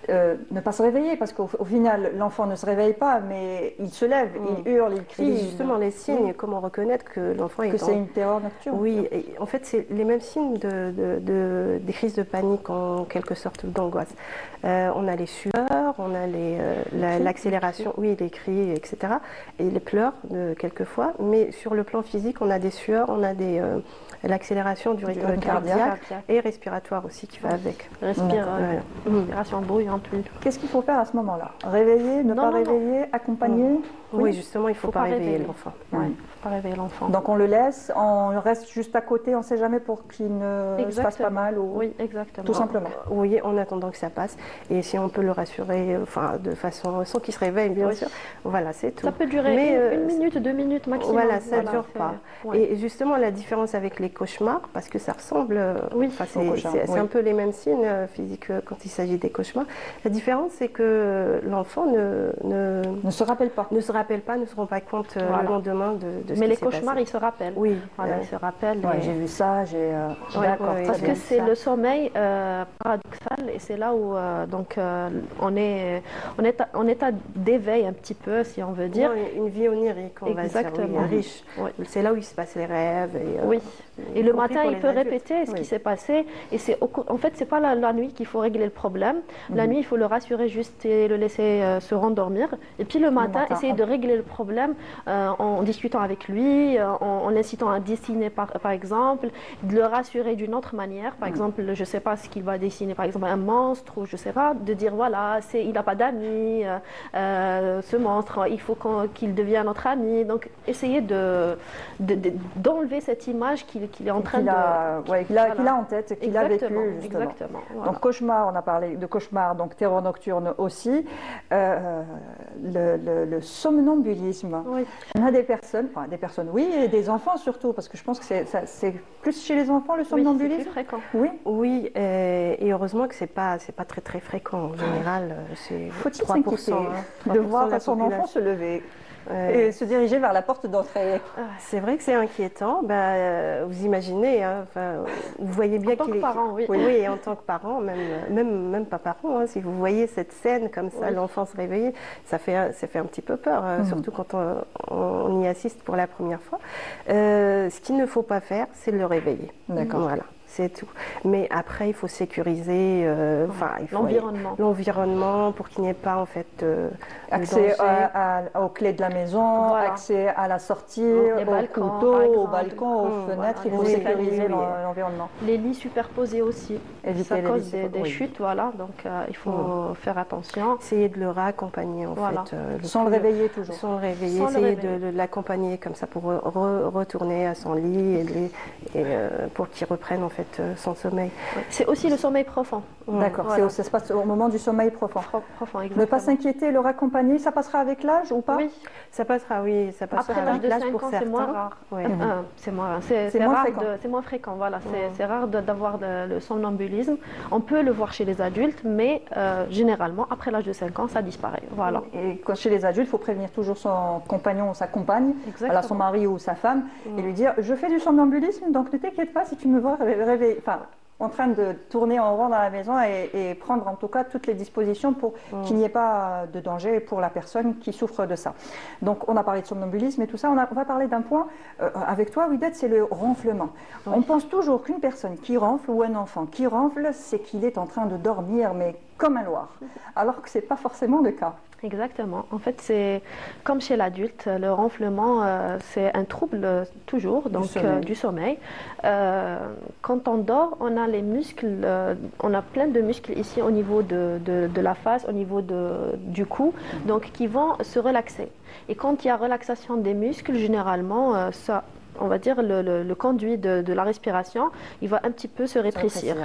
ne pas se réveiller, parce qu'au final, l'enfant ne se réveille pas, mais il se lève, il hurle, il crie. Et justement, les signes, comment reconnaître que l'enfant est... Que c'est une terreur nocturne. Oui, et en fait, c'est les mêmes signes des crises de panique, en quelque sorte, d'angoisse. On a les sueurs, on a l'accélération, les cris, etc. Et les pleurs, quelquefois. Mais sur le plan physique, on a des sueurs, on a l'accélération du rythme cardiaque et respiratoire aussi qui va avec. Respiration bruyante. Qu'est-ce qu'il faut faire à ce moment-là? Réveiller, ne pas réveiller, accompagner? Oui, justement, il ne faut pas réveiller l'enfant. Pas réveiller l'enfant. Donc on le laisse, on reste juste à côté, on ne sait jamais pour qu'il ne se passe pas mal ou... Oui, exactement. Tout simplement. Oui, en attendant que ça passe. Et si on peut le rassurer, de façon sans qu'il se réveille, bien sûr. Voilà, c'est tout. Ça peut durer 1 minute, 2 minutes maximum. Voilà, ça ne dure pas. Et justement, la différence avec les cauchemars, parce que ça ressemble... c'est un peu les mêmes signes physiques quand il s'agit des cauchemars. La différence, c'est que l'enfant ne se rappelle pas. Ne se rend pas compte le lendemain de ce Mais qui les s'est cauchemars, passé. ils se rappellent. Oui. Voilà, ils se rappellent. J'ai vu ça, d'accord. Parce que c'est le sommeil paradoxal et c'est là où on est en état d'éveil un petit peu, si on veut dire. Une vie onirique, on va dire, riche. C'est là où il se passe les rêves. Et le matin, il peut répéter ce qui s'est passé. Et en fait, c'est pas la nuit qu'il faut régler le problème. La nuit, il faut le rassurer juste et le laisser se rendormir. Et puis le matin, essayer de régler le problème en discutant avec lui, en l'incitant à dessiner par exemple, de le rassurer d'une autre manière. Par exemple, je ne sais pas ce qu'il va dessiner, par exemple un monstre, ou je ne sais pas, de dire voilà, il n'a pas d'amis, ce monstre, il faut qu'il devienne notre ami. Donc, essayer d'enlever cette image qu'il est en train qu'il a en tête, qu'il a vécu justement. Exactement. Voilà. Donc cauchemar, on a parlé de cauchemar, donc terreur nocturne aussi. Le somnambulisme. Oui. On a des personnes, oui, et des enfants surtout, parce que je pense que c'est plus chez les enfants le somnambulisme. C'est plus fréquent. Oui, et heureusement que c'est pas très très fréquent en général. C'est faut-il s'inquiéter de voir son enfant se lever et se diriger vers la porte d'entrée? C'est vrai que c'est inquiétant. Vous imaginez, vous voyez bien qu'il est... parent, oui, et en tant que parent, même pas parent, si vous voyez cette scène comme ça, l'enfant se réveiller, ça fait un petit peu peur, surtout quand on y assiste pour la première fois. Ce qu'il ne faut pas faire, c'est le réveiller. D'accord. Voilà. C'est tout. Mais après, il faut sécuriser l'environnement pour qu'il n'y ait pas en fait accès aux clés de la maison, accès à la sortie, au couteau, au balcon, aux fenêtres. Il faut sécuriser l'environnement. Les lits superposés aussi. Éviter ça cause des chutes, voilà. Donc il faut faire attention. Essayer de le raccompagner en fait. Sans le réveiller toujours. Sans le réveiller, essayer de l'accompagner comme ça pour retourner à son lit et pour qu'il reprenne en fait son sommeil. C'est aussi le sommeil profond. D'accord, ça se passe au moment du sommeil profond. Ne pas s'inquiéter, le raccompagner, ça passera avec l'âge ou pas? Oui, ça passera après l'âge de 5 ans, c'est moins rare. C'est moins fréquent, voilà. C'est rare d'avoir le somnambulisme. On peut le voir chez les adultes, mais généralement, après l'âge de 5 ans, ça disparaît. Voilà. Et chez les adultes, il faut prévenir toujours son compagnon ou sa compagne, son mari ou sa femme, et lui dire « Je fais du somnambulisme, donc ne t'inquiète pas si tu me vois rêver. » En train de tourner en rond dans la maison et prendre en tout cas toutes les dispositions pour qu'il n'y ait pas de danger pour la personne qui souffre de ça. Donc on a parlé de somnambulisme et tout ça, on va parler d'un point avec toi Ouidette, c'est le ronflement. On pense toujours qu'une personne qui ronfle ou un enfant qui ronfle, c'est qu'il est en train de dormir, mais comme un loir, alors que ce n'est pas forcément le cas. Exactement. En fait, c'est comme chez l'adulte, le ronflement, c'est un trouble toujours du sommeil. Quand on dort, on a les muscles, on a plein de muscles ici au niveau de la face, au niveau du cou, donc qui vont se relaxer. Et quand il y a relaxation des muscles, généralement, on va dire le conduit de la respiration, il va un petit peu se rétrécir.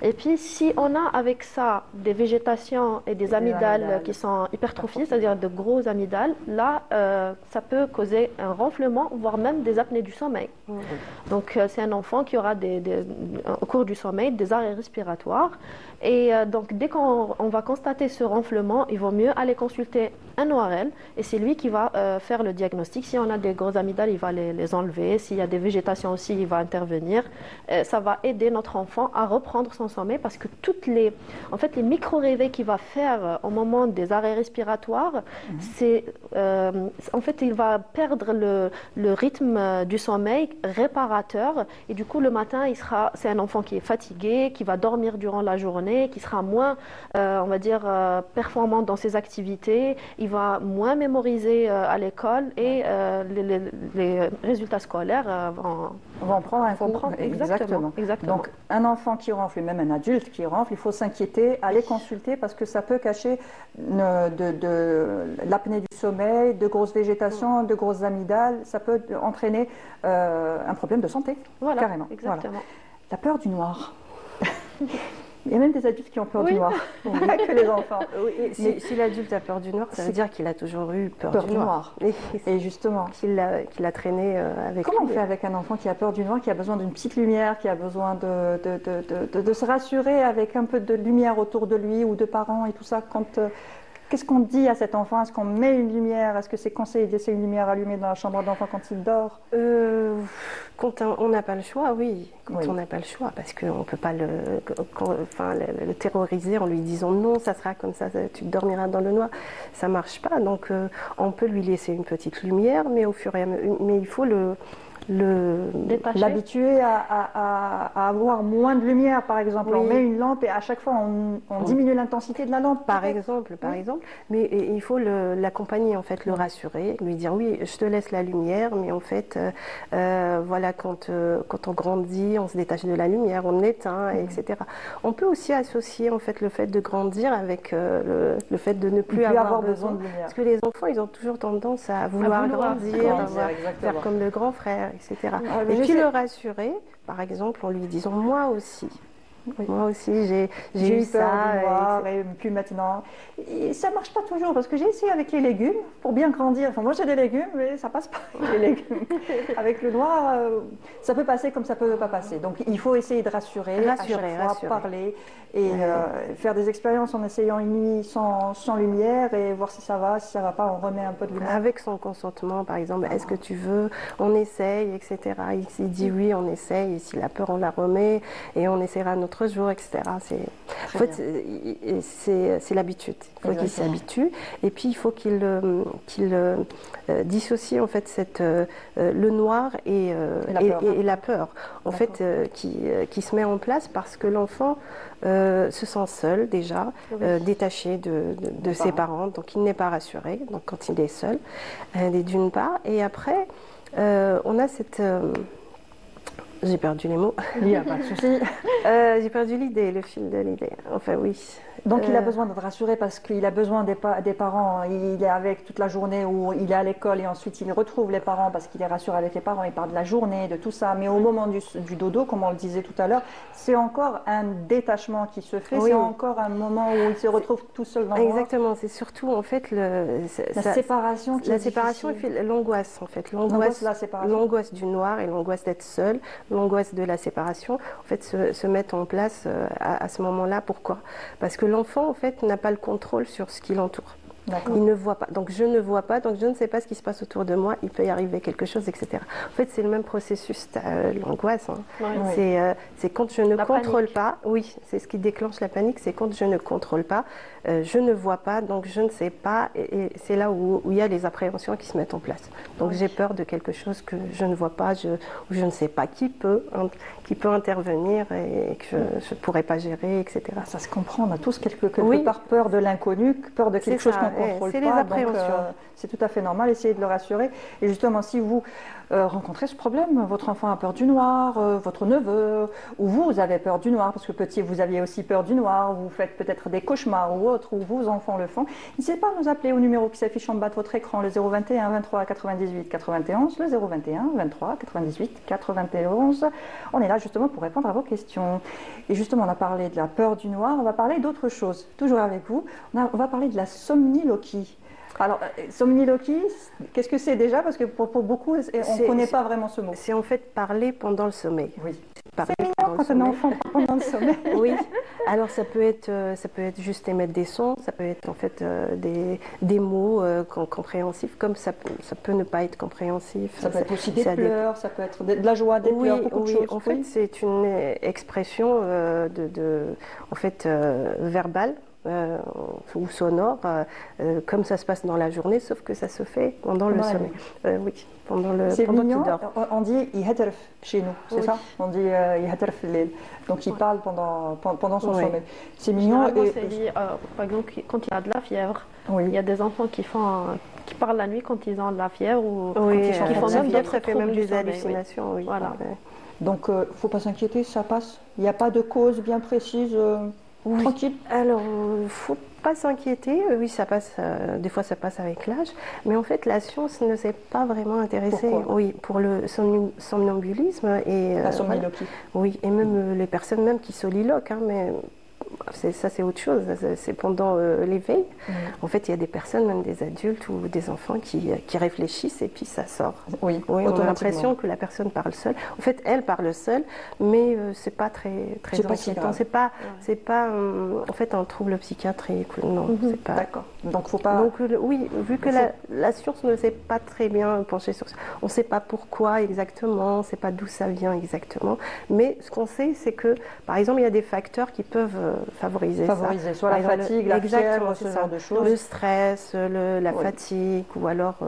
Et puis, si on a avec ça des végétations et des amygdales qui sont hypertrophiées, c'est-à-dire de gros amygdales, là, ça peut causer un ronflement, voire même des apnées du sommeil. Donc, c'est un enfant qui aura au cours du sommeil des arrêts respiratoires. Et donc, dès qu'on va constater ce ronflement, il vaut mieux aller consulter un ORL et c'est lui qui va faire le diagnostic. Si on a des gros amygdales, il va les enlever. S'il y a des végétations aussi, il va intervenir. Ça va aider notre enfant à reprendre son sommeil parce que les micro-réveils qu'il va faire au moment des arrêts respiratoires, en fait, il va perdre le rythme du sommeil réparateur et du coup, le matin, c'est un enfant qui est fatigué, qui va dormir durant la journée, qui sera moins, on va dire, performant dans ses activités, il va moins mémoriser à l'école et les résultats scolaires vont prendre un coup. Exactement. Donc, un enfant qui ronfle, et même un adulte qui ronfle, il faut s'inquiéter, aller consulter parce que ça peut cacher de l'apnée du sommeil, de grosses végétations, de grosses amygdales, ça peut entraîner un problème de santé, carrément. Exactement. Voilà. La peur du noir. Il y a même des adultes qui ont peur du noir, pas que les enfants. Si l'adulte a peur du noir, ça veut dire qu'il a toujours eu peur du noir. Et justement. Qu'il a traîné avec Comment on fait avec un enfant qui a peur du noir, qui a besoin d'une petite lumière, qui a besoin de se rassurer avec un peu de lumière autour de lui ou de parents et tout ça Qu'est-ce qu'on dit à cet enfant? Est-ce qu'on met une lumière? Est-ce que c'est conseillé de laisser une lumière allumée dans la chambre d'enfant quand il dort? Quand on n'a pas le choix, oui. On n'a pas le choix, parce qu'on ne peut pas le terroriser en lui disant non, ça sera comme ça, tu dormiras dans le noir. Ça ne marche pas. Donc on peut lui laisser une petite lumière, mais au fur et à mesure, mais il faut l'habituer à avoir moins de lumière, par exemple. On met une lampe et à chaque fois on diminue l'intensité de la lampe. Par exemple. Mais il faut l'accompagner, en fait, le rassurer, lui dire oui, je te laisse la lumière, mais en fait, voilà, quand on grandit, on se détache de la lumière, on éteint, etc. On peut aussi associer, en fait, le fait de grandir avec le fait de ne plus avoir besoin de lumière. Parce que les enfants, ils ont toujours tendance à vouloir grandir, faire comme le grand frère, etc. Et puis le rassurer, par exemple, en lui disant moi aussi, j'ai eu peur du noir et puis maintenant. Et ça ne marche pas toujours parce que j'ai essayé avec les légumes pour bien grandir. Enfin, moi j'ai des légumes, mais ça passe pas avec les légumes. Avec le noir, ça peut passer comme ça peut pas passer. Donc il faut essayer de rassurer, à chaque fois, parler et faire des expériences en essayant une nuit sans lumière et voir si ça va pas, on remet un peu de lumière. Avec son consentement, par exemple, est-ce que tu veux, on essaye, etc. S'il dit oui, on essaye, et s'il a peur, on la remet et on essaiera notre autre jour, etc. En fait, c'est l'habitude. Il faut qu'il s'habitue. Et puis, il faut qu'il dissocie en fait le noir et la peur. En fait, qui se met en place parce que l'enfant se sent seul déjà, détaché de ses parents. Donc, il n'est pas rassuré. Donc, quand il est seul, d'une part. Et après, on a cette... j'ai perdu les mots. Il n'y a pas de souci. J'ai perdu l'idée, le fil de l'idée. Enfin, oui. Donc, il a besoin d'être rassuré parce qu'il a besoin des parents. Il est avec toute la journée ou il est à l'école et ensuite il retrouve les parents parce qu'il est rassuré avec les parents. Il parle de la journée, de tout ça. Mais au moment du dodo, comme on le disait tout à l'heure, c'est encore un détachement qui se fait. C'est encore un moment où il se retrouve tout seul dans le noir. Exactement. C'est surtout, en fait, la séparation qui est séparation et puis l'angoisse, en fait. L'angoisse du noir et l'angoisse d'être seul, l'angoisse de la séparation, en fait, se mettent en place à ce moment-là. Pourquoi? Parce que l'enfant, en fait, n'a pas le contrôle sur ce qui l'entoure. Il ne voit pas. Donc, je ne vois pas, donc je ne sais pas ce qui se passe autour de moi. Il peut y arriver quelque chose, etc. En fait, c'est le même processus, l'angoisse. C'est quand je ne contrôle pas. Oui, c'est ce qui déclenche la panique. C'est quand je ne contrôle pas, je ne vois pas, donc je ne sais pas. Et c'est là où il y a les appréhensions qui se mettent en place. Donc, j'ai peur de quelque chose que je ne vois pas, ou je ne sais pas qui peut intervenir et que je ne pourrais pas gérer, etc. Ça se comprend. On a tous quelque part peur de l'inconnu, peur de quelque chose qu'on ne contrôle pas. Les appréhensions. C'est tout à fait normal, essayez de le rassurer. Et justement, si vous rencontrez ce problème, votre enfant a peur du noir, votre neveu, ou vous avez peur du noir, parce que petit, vous aviez aussi peur du noir, vous faites peut-être des cauchemars ou autres, ou vos enfants le font, n'hésitez pas à nous appeler au numéro qui s'affiche en bas de votre écran, le 021 23 98 91, le 021 23 98 91. On est là justement pour répondre à vos questions. Et justement, on a parlé de la peur du noir, on va parler d'autre chose. Toujours avec vous, on va parler de la somniloquie. Alors, somniloquie, qu'est-ce que c'est déjà? Parce que pour beaucoup, on ne connaît pas vraiment ce mot. C'est en fait parler pendant le sommeil. Oui. C'est mignon quand on est enfant pendant le sommeil. Oui. Alors, ça peut être juste émettre des sons, ça peut être en fait des mots compréhensifs, comme ça peut ne pas être compréhensif. Ça peut être aussi des pleurs, ça peut être de la joie, des pleurs, beaucoup de choses. En fait, c'est une expression en fait, verbale. Ou sonore, comme ça se passe dans la journée, sauf que ça se fait pendant le sommeil. Oui, pendant qu'il dort. On dit yhaterf chez nous, c'est ça? On dit yhaterf lel. Donc il parle pendant son sommeil. C'est mignon. C'est lié, par exemple, quand il a de la fièvre, il y a des enfants qui parlent la nuit quand ils ont de la fièvre ou quand ils font même d'autres fait même des hallucinations. Oui. Voilà. Donc il ne faut pas s'inquiéter, ça passe. Il n'y a pas de cause bien précise. Tranquille. Alors, il ne faut pas s'inquiéter. Oui, ça passe. Des fois, ça passe avec l'âge. Mais en fait, la science ne s'est pas vraiment intéressée. Pour le somnambulisme et la somniloquie. Oui, et même les personnes même qui soliloquent. Mais ça, c'est autre chose. C'est pendant l'éveil. En fait, il y a des personnes, même des adultes ou des enfants qui réfléchissent et puis ça sort. Oui, on a l'impression que la personne parle seule. En fait, elle parle seule, mais c'est pas très inquiétant. C'est pas en fait un trouble psychiatrique. Non, c'est pas. D'accord. Donc faut pas. Donc oui, vu que la science ne s'est pas très bien penchée sur ça, on ne sait pas pourquoi exactement, on ne sait pas d'où ça vient exactement. Mais ce qu'on sait, c'est que, par exemple, il y a des facteurs qui peuvent favoriser ça. Soit la fatigue, la fièvre, ce genre de choses. Le stress, la fatigue, ou alors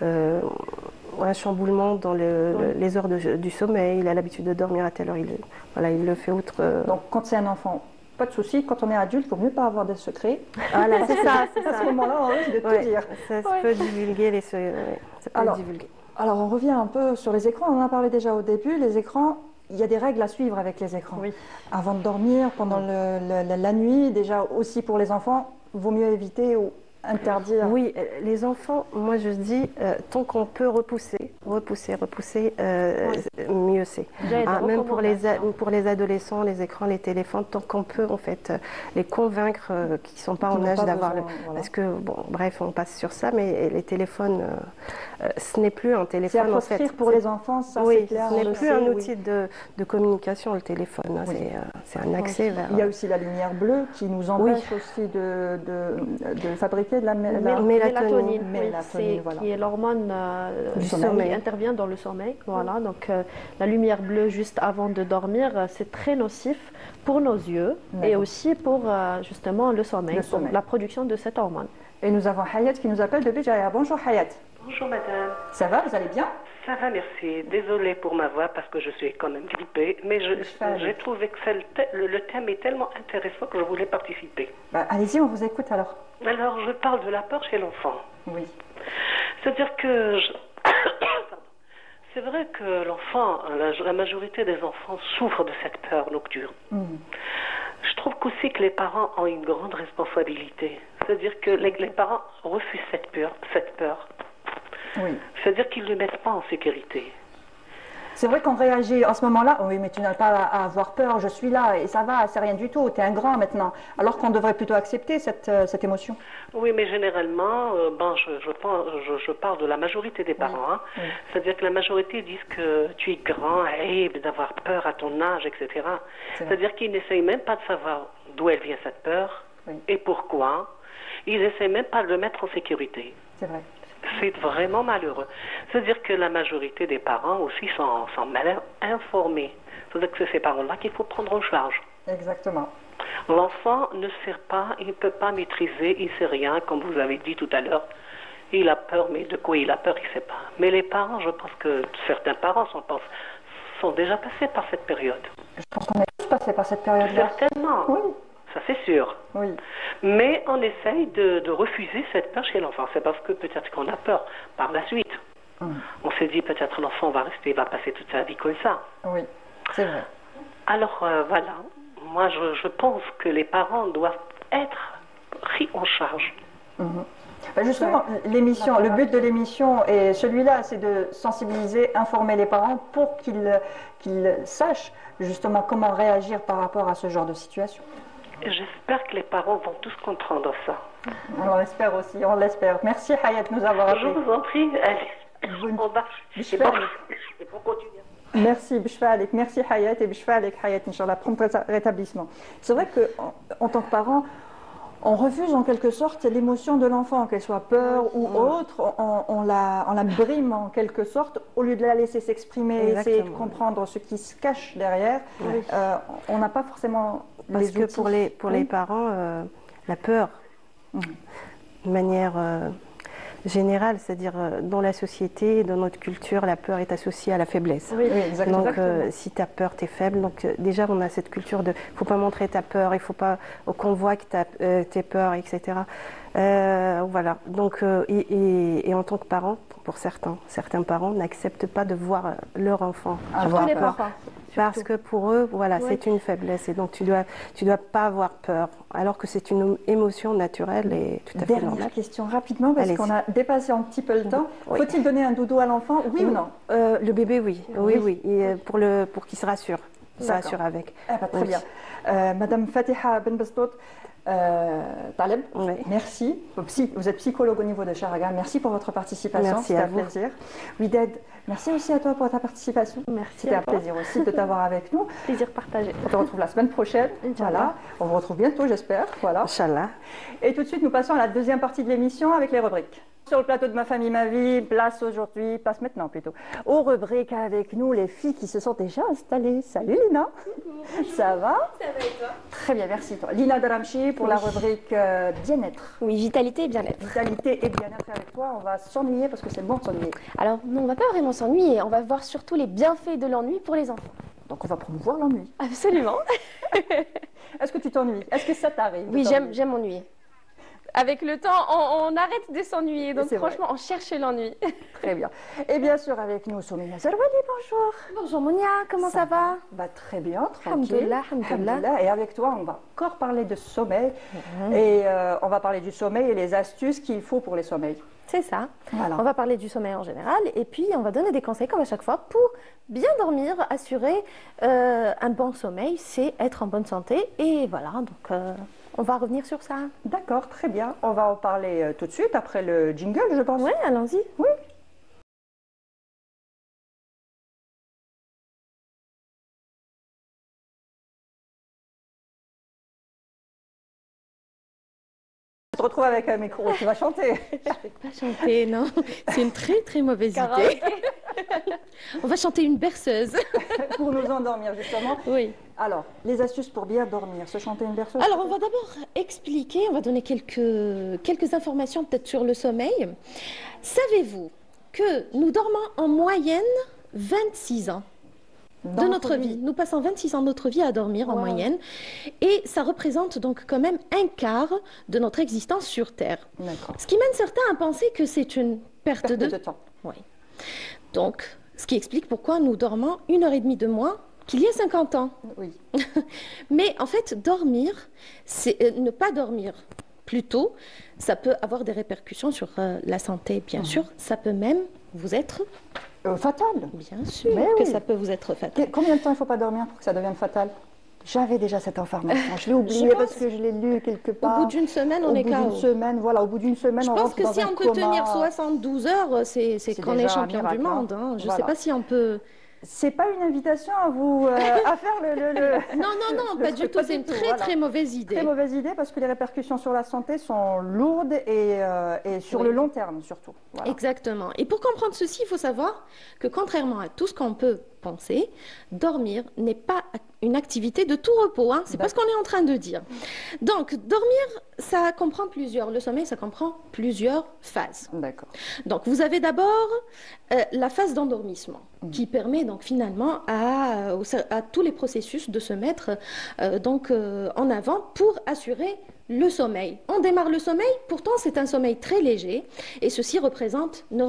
un chamboulement dans les heures du sommeil. Il a l'habitude de dormir à telle heure, il le fait outre. Donc quand c'est un enfant, pas de souci. Quand on est adulte, il ne vaut mieux pas avoir des secrets. Voilà, c'est ça. À ce moment-là, on risque de tout dire. Ça peut divulguer les secrets. Alors on revient un peu sur les écrans. On en a parlé déjà au début. Les écrans, il y a des règles à suivre avec les écrans. Oui. Avant de dormir, pendant la nuit, déjà aussi pour les enfants, il vaut mieux éviter ou interdire. Oui, les enfants, moi je dis, tant qu'on peut repousser, mieux c'est. Même pour les adolescents, les écrans, les téléphones, tant qu'on peut en fait les convaincre qu'ils ne sont pas en âge d'avoir Parce que, bon, bref, on passe sur ça, mais les téléphones, ce n'est plus un téléphone en fait. Pour les enfants, ça c'est clair. Ce n'est plus un outil de communication, le téléphone. C'est un accès vers... Il y a aussi la lumière bleue qui nous empêche aussi de fabriquer expliquer de la mélatonine, oui, mélatonine, voilà. qui est l'hormone Du qui sommeil. intervient dans le sommeil. Voilà, donc la lumière bleue juste avant de dormir, c'est très nocif pour nos yeux et D'accord. aussi pour justement le sommeil, Le pour sommeil. la production de cette hormone. Et nous avons Hayat qui nous appelle de Béjaïa. Bonjour Hayat. Bonjour madame, Ça va, vous allez bien? ça va merci. Désolée pour ma voix parce que je suis quand même grippée, mais j'ai trouvé que le thème est tellement intéressant que je voulais participer. Bah, allez-y, on vous écoute alors. Alors je parle de la peur chez l'enfant. Oui. C'est-à-dire que Pardon. C'est vrai que l'enfant, la majorité des enfants souffrent de cette peur nocturne. Je trouve qu'aussi que les parents ont une grande responsabilité. C'est-à-dire que les parents refusent cette peur. Oui. C'est-à-dire qu'ils ne le mettent pas en sécurité. C'est vrai qu'on réagit en ce moment-là, oui, mais tu n'as pas à avoir peur, je suis là et ça va, c'est rien du tout, tu es un grand maintenant. Alors qu'on devrait plutôt accepter cette émotion. Oui, mais généralement, je parle de la majorité des parents. Hein. Oui. C'est-à-dire que la majorité disent que tu es grand, d'avoir peur à ton âge, etc. C'est-à-dire qu'ils n'essayent même pas de savoir d'où elle vient cette peur et pourquoi. Ils n'essayent même pas de le mettre en sécurité. C'est vrai. C'est vraiment malheureux. C'est-à-dire que la majorité des parents aussi sont mal informés. C'est-à-dire que c'est ces parents-là qu'il faut prendre en charge. Exactement. L'enfant ne sait pas, il ne peut pas maîtriser, il ne sait rien, comme vous avez dit tout à l'heure. Il a peur, mais de quoi il a peur, il ne sait pas. Mais les parents, je pense que certains parents sont déjà passés par cette période. Je pense qu'on est tous passés par cette période-là. Certainement. Oui. Ça c'est sûr. Oui. Mais on essaye de refuser cette peur chez l'enfant. C'est parce que peut-être qu'on a peur par la suite. On s'est dit peut-être l'enfant va rester, va passer toute sa vie comme ça. Oui, c'est vrai. Alors voilà, moi je pense que les parents doivent être pris en charge. Ben justement, l'émission, le but de l'émission est celui-là, c'est de sensibiliser, informer les parents pour qu'ils sachent justement comment réagir par rapport à ce genre de situation. J'espère que les parents vont tous comprendre ça. On l'espère aussi, on l'espère. Merci Hayat de nous avoir Je appelé. vous en prie, allez, on va. Je Et pour continuer. Merci Bishfalik, merci Hayat et Bishfalik Hayat, Inch'Allah, prompt rétablissement. C'est vrai qu'en tant que parent, on refuse en quelque sorte l'émotion de l'enfant, qu'elle soit peur ou autre, on la brime en quelque sorte, au lieu de la laisser s'exprimer, essayer de comprendre ce qui se cache derrière. On n'a pas forcément Parce que pour les parents, la peur, de manière générale, c'est-à-dire dans la société, dans notre culture, la peur est associée à la faiblesse. Oui, exactement. Donc si tu as peur, tu es faible. Donc déjà, on a cette culture de il ne faut pas montrer ta peur, il ne faut pas qu'on voit que tu as peur, etc. Voilà. Donc, et en tant que parent, pour certains parents n'acceptent pas de voir leur enfant avoir peur. Parce que pour eux, voilà, c'est une faiblesse et donc tu dois pas avoir peur, alors que c'est une émotion naturelle et tout à fait normale. Dernière question rapidement parce qu'on a dépassé un petit peu le temps. Faut-il donner un doudou à l'enfant, oui ou non? Le bébé, oui. Et pour qu'il se rassure. Il se rassure avec. Très bien. Madame Fatiha Ben Bastot, Taleb, merci. Vous êtes psychologue au niveau de Charagan. Merci pour votre participation. Merci C'était à un vous. plaisir. Wided, merci aussi à toi pour ta participation. Merci. C'était un plaisir aussi de t'avoir avec nous. Plaisir partagé. On te retrouve la semaine prochaine. Voilà. On vous retrouve bientôt, j'espère. Voilà. Inch'Allah. Et tout de suite, nous passons à la deuxième partie de l'émission avec les rubriques. Sur le plateau de Ma Famille, Ma Vie, place maintenant plutôt, aux rubriques avec nous, les filles qui se sont déjà installées. Salut Lina. Ça va? Ça va et toi? Très bien, merci toi. Lina Daramchi pour la rubrique bien-être. Oui, vitalité et bien-être. Vitalité et bien-être avec toi, on va s'ennuyer parce que c'est bon de s'ennuyer. Alors, non, on va pas vraiment s'ennuyer, on va voir surtout les bienfaits de l'ennui pour les enfants. Donc on va promouvoir l'ennui. Absolument. Est-ce que tu t'ennuies? Est-ce que ça t'arrive? Oui, j'aime m'ennuyer. Avec le temps, on arrête de s'ennuyer, donc franchement, on cherche l'ennui. Très bien. Et bien sûr, avec nous, Soumia Zarwali, bonjour. Bonjour Monia, comment ça va? Très bien, tranquille. Alhamdoulilah. Et avec toi, on va encore parler de sommeil. Et on va parler du sommeil et les astuces qu'il faut pour les sommeils. C'est ça. Voilà. On va parler du sommeil en général et puis on va donner des conseils comme à chaque fois pour bien dormir, assurer un bon sommeil, c'est être en bonne santé. Et voilà, donc on va revenir sur ça. D'accord, très bien. On va en parler tout de suite après le jingle, je pense. Oui, allons-y. Oui. te retrouves avec un micro, tu vas chanter. Je vais pas chanter, non. C'est une très très mauvaise idée. On va chanter une berceuse. Pour nous endormir, justement. Oui. Alors, les astuces pour bien dormir, se chanter une berceuse. Alors, on va d'abord expliquer, on va donner quelques informations peut-être sur le sommeil. Savez-vous que nous dormons en moyenne 26 ans de notre vie. Nous passons 26 ans de notre vie à dormir en moyenne. Et ça représente donc quand même un quart de notre existence sur Terre. Ce qui mène certains à penser que c'est une perte de temps. Oui. Donc, ce qui explique pourquoi nous dormons 1h30 de moins qu'il y a 50 ans. Oui. Mais en fait, dormir, c'est ne pas dormir plus tôt, ça peut avoir des répercussions sur la santé, bien sûr. Ça peut même vous être fatal. Bien sûr que ça peut vous être fatal. Combien de temps il ne faut pas dormir pour que ça devienne fatal? J'avais déjà cette information. Je l'ai oublié parce que je l'ai lu quelque part. Au bout d'une semaine, on est KO. Au bout d'une semaine, voilà, au bout d'une semaine, je on pense rentre que dans si un on peut coma. tenir 72 heures, c'est qu'on est champion du monde. Hein. Je ne sais pas si on peut... C'est pas une invitation à vous à faire le Non, pas du tout. C'est une très mauvaise idée. Très mauvaise idée parce que les répercussions sur la santé sont lourdes et sur le long terme surtout. Voilà. Exactement. Et pour comprendre ceci, il faut savoir que contrairement à tout ce qu'on peut penser, dormir n'est pas une activité de tout repos. Hein. C'est pas ce qu'on est en train de dire. Donc, dormir, ça comprend le sommeil, ça comprend plusieurs phases. D'accord. Donc, vous avez d'abord la phase d'endormissement qui permet donc finalement à tous les processus de se mettre en avant pour assurer le sommeil. On démarre le sommeil, pourtant c'est un sommeil très léger et cette phase ne